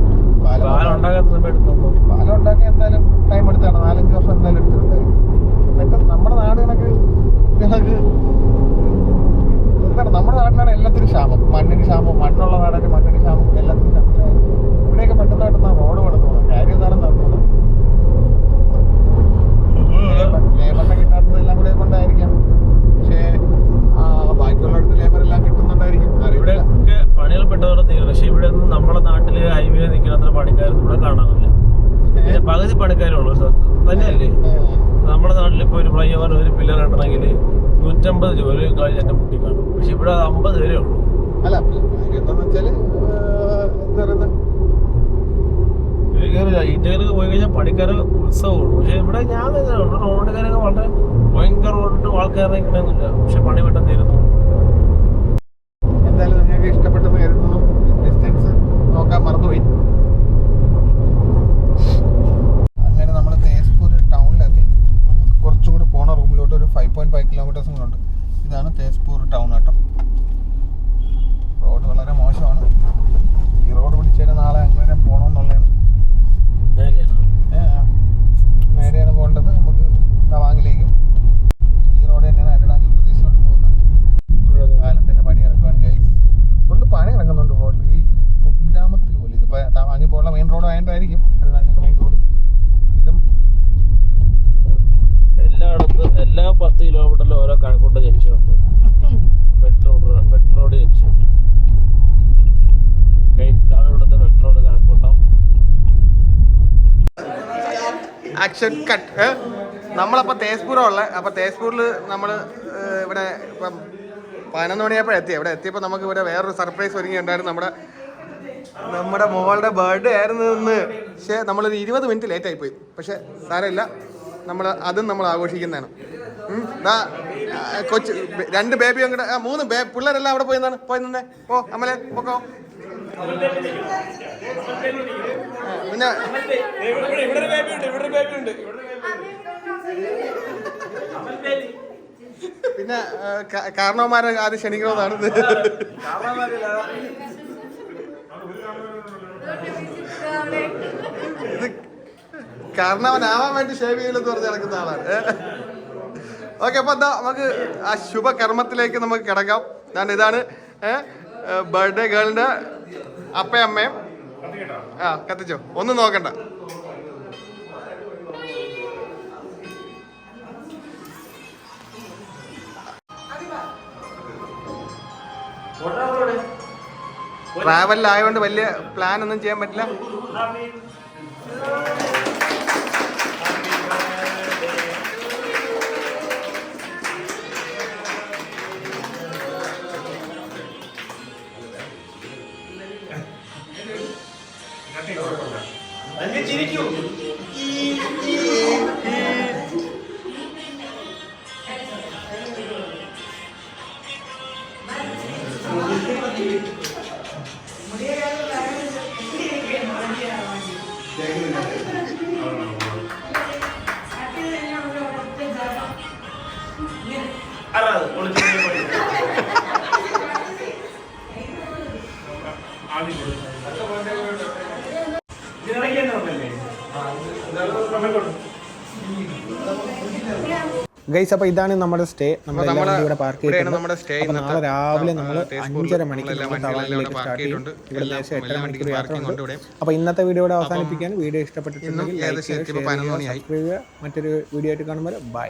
പാലം ഉണ്ടാക്കാൻ എന്തായാലും ടൈം എടുത്താണ്. 4-5 വർഷം എന്തായാലും എടുത്തിട്ടുണ്ടായിരുന്നു. പെട്ടെന്ന് നമ്മുടെ നാട് കണക്ക് എന്താണ്, നമ്മുടെ നാട്ടിലാണ് എല്ലാത്തിനും ക്ഷാമം. മണ്ണിന് ക്ഷാമം, മണ്ണുള്ള നാടായിട്ട് മണ്ണിന് ക്ഷാമം, എല്ലാത്തിനും ക്ഷാമം. പക്ഷേ ഇവിടെയൊക്കെ പെട്ടെന്നായിട്ട് റോഡ് പണിതോണം. കാര്യം എന്താണെന്ന് അറിഞ്ഞത് ലേബറിനെ കിട്ടാത്തതെല്ലാം കൂടെ കൊണ്ടായിരിക്കാം. പക്ഷേ ബാക്കിയുള്ള അടുത്ത് ലേബറെല്ലാം കിട്ടുന്നുണ്ടായിരിക്കും. ഇവിടെ ഒക്കെ പണികൾ പെട്ടതോടെ തീരും. പക്ഷെ ഇവിടെ ഒന്നും നമ്മുടെ നാട്ടില് ഹൈവേ നിൽക്കുന്ന പണിക്കാരൊന്നും ഇവിടെ കാണാറില്ല. പകുതി പണിക്കാരുള്ളൂ തന്നെയല്ലേ. നമ്മുടെ നാട്ടിൽ ഇപ്പോൾ ഒരു ഫ്ലൈ ഓവർ ഒരു പില്ലർ കെട്ടണമെങ്കിൽ 150 രൂപ കഴിഞ്ഞ എൻ്റെ മുട്ടി കാണും. പക്ഷെ ഇവിടെ 50 വരെ ഉള്ളൂ. അല്ല എന്താണെന്ന് വെച്ചാല് എന്താ പറയുന്നത്, ഇന്ത്യയിലൊക്കെ പോയി കഴിഞ്ഞാൽ പണിക്കാരെ ഉത്സവമാണ്. പക്ഷെ ഇവിടെ ഞാൻ റോഡുകാരൊക്കെ വളരെ ഭയങ്കര റോഡിട്ട് ആൾക്കാരെ നിൽക്കണമെന്നില്ല. പക്ഷെ പണി പെട്ടെന്ന് തീരുന്നു. എന്തായാലും നിങ്ങൾക്ക് ഇഷ്ടപ്പെട്ടെന്ന് കരുതുന്നു. ഡിസ്റ്റൻസ് നോക്കാൻ മറന്നുപോയി. അങ്ങനെ നമ്മൾ തേസ്പൂർ ടൗണിലെത്തി. നമുക്ക് കുറച്ചും കൂടി പോണ റൂമിലോട്ട് ഒരു 5.5 കിലോമീറ്റേഴ്സും കൂടെ ഉണ്ട്. ഇതാണ് തേസ്പൂർ ടൗൺ കേട്ടോ. റോഡ് വളരെ മോശമാണ്. ഈ റോഡ് പിടിച്ചാൽ നാളെ അങ്ങനെ പോകണമെന്നുള്ളതാണ്. നേരെയാണ് പോകേണ്ടത്. നമുക്ക് തവാങ്ങിലേക്ക്. ഈ റോഡ് തന്നെയാണ് അരുണാചൽ പ്രദേശിലോട്ട് പോകുന്നത്. പാലത്തിൻ്റെ പണി ഇറക്കുവാണ് ഗൈസ്. ഫുള്ള് പണി ഇറങ്ങുന്നുണ്ട് റോഡിൽ. ഈ കുഗ്രാമത്തിൽ പോലും ഇതിപ്പോൾ തവാങ്ങി പോലുള്ള മെയിൻ റോഡ് ആയതുകൊണ്ടായിരിക്കും അരുണാചൽ മെയിൻ റോഡ്. ഇതും എല്ലാ 10 കിലോമീറ്ററിലും ഓരോ കഴക്കൂട്ട ജംഗ്ഷൻ ഉണ്ട്. മെട്രോഡ് ജംഗ്ഷൻ. ഇതാണ് ഇവിടുത്തെ മെട്രോഡ് കഴക്കൂട്ടം. Action cut. നമ്മളപ്പോൾ തേസ്പൂരാണ് ഉള്ളത്. അപ്പോൾ തേസ്പൂരിൽ നമ്മൾ ഇവിടെ ഇപ്പം 11 മണിയായപ്പോൾ എത്തി. അവിടെ എത്തിയപ്പോൾ നമുക്ക് ഇവിടെ വേറൊരു സർപ്രൈസ് ഒരുങ്ങിയുണ്ടായിരുന്നു. നമ്മുടെ മോളുടെ ബർത്ത്ഡേ ആയിരുന്നു ഇന്ന്. പക്ഷേ നമ്മളൊരു 20 മിനിറ്റ് ലേറ്റായി പോയി. പക്ഷേ സാരമില്ല, അതും നമ്മൾ ആഘോഷിക്കുന്നതാണ്. കൊച്ചു 2 ബേബിയും കൂടെ 3 പിള്ളേരെല്ലാം അവിടെ പോയി പോയെന്നെ. ഓ അമ്മലെ പൊക്കോ. പിന്നെ പിന്നെ കാരണവന്മാരെ ആദ്യം ക്ഷണിക്കണമെന്നാണ് ഇത്. ഇത് കാരണവനാവാൻ വേണ്ടി ഷേവ് ചെയ്യില്ലെന്ന് പറഞ്ഞ് നടക്കുന്ന ആളാണ്. ഓക്കെ, അപ്പൊ എന്താ നമുക്ക് ആ ശുഭകർമ്മത്തിലേക്ക് നമുക്ക് കിടക്കാം. ഇതാണ് ബർത്ത്ഡേ ഗേളിന്റെ അപ്പയും അമ്മയും. കത്തിച്ചോ, ഒന്നും നോക്കണ്ട. ട്രാവലിലായതുകൊണ്ട് വലിയ പ്ലാൻ ഒന്നും ചെയ്യാൻ പറ്റില്ല. ഗൈസ്, അപ്പോൾ ഇതാണ് നമ്മുടെ സ്റ്റേ. ഇവിടെ പാർക്ക് ചെയ്തിട്ടുണ്ട്. നാളെ രാവിലെ നമ്മൾ 5:30 മണിക്ക് തവാങ്ങിലേക്ക് സ്റ്റാർട്ട് ചെയ്യും. ഇവിടെ 8:30 മണിക്കൂർ യാത്ര ഉണ്ട്. അപ്പോൾ ഇന്നത്തെ വീഡിയോ ഇവിടെ അവസാനിപ്പിക്കാൻ. വീഡിയോ ഇഷ്ടപ്പെട്ടിട്ടുണ്ടെങ്കിൽ ലൈക്ക് ചെയ്യുക, ഷെയർ ചെയ്യുക, സബ്സ്ക്രൈബ് ചെയ്യുക. മറ്റൊരു വീഡിയോ ആയിട്ട് കാണുമ്പോൾ ബൈ.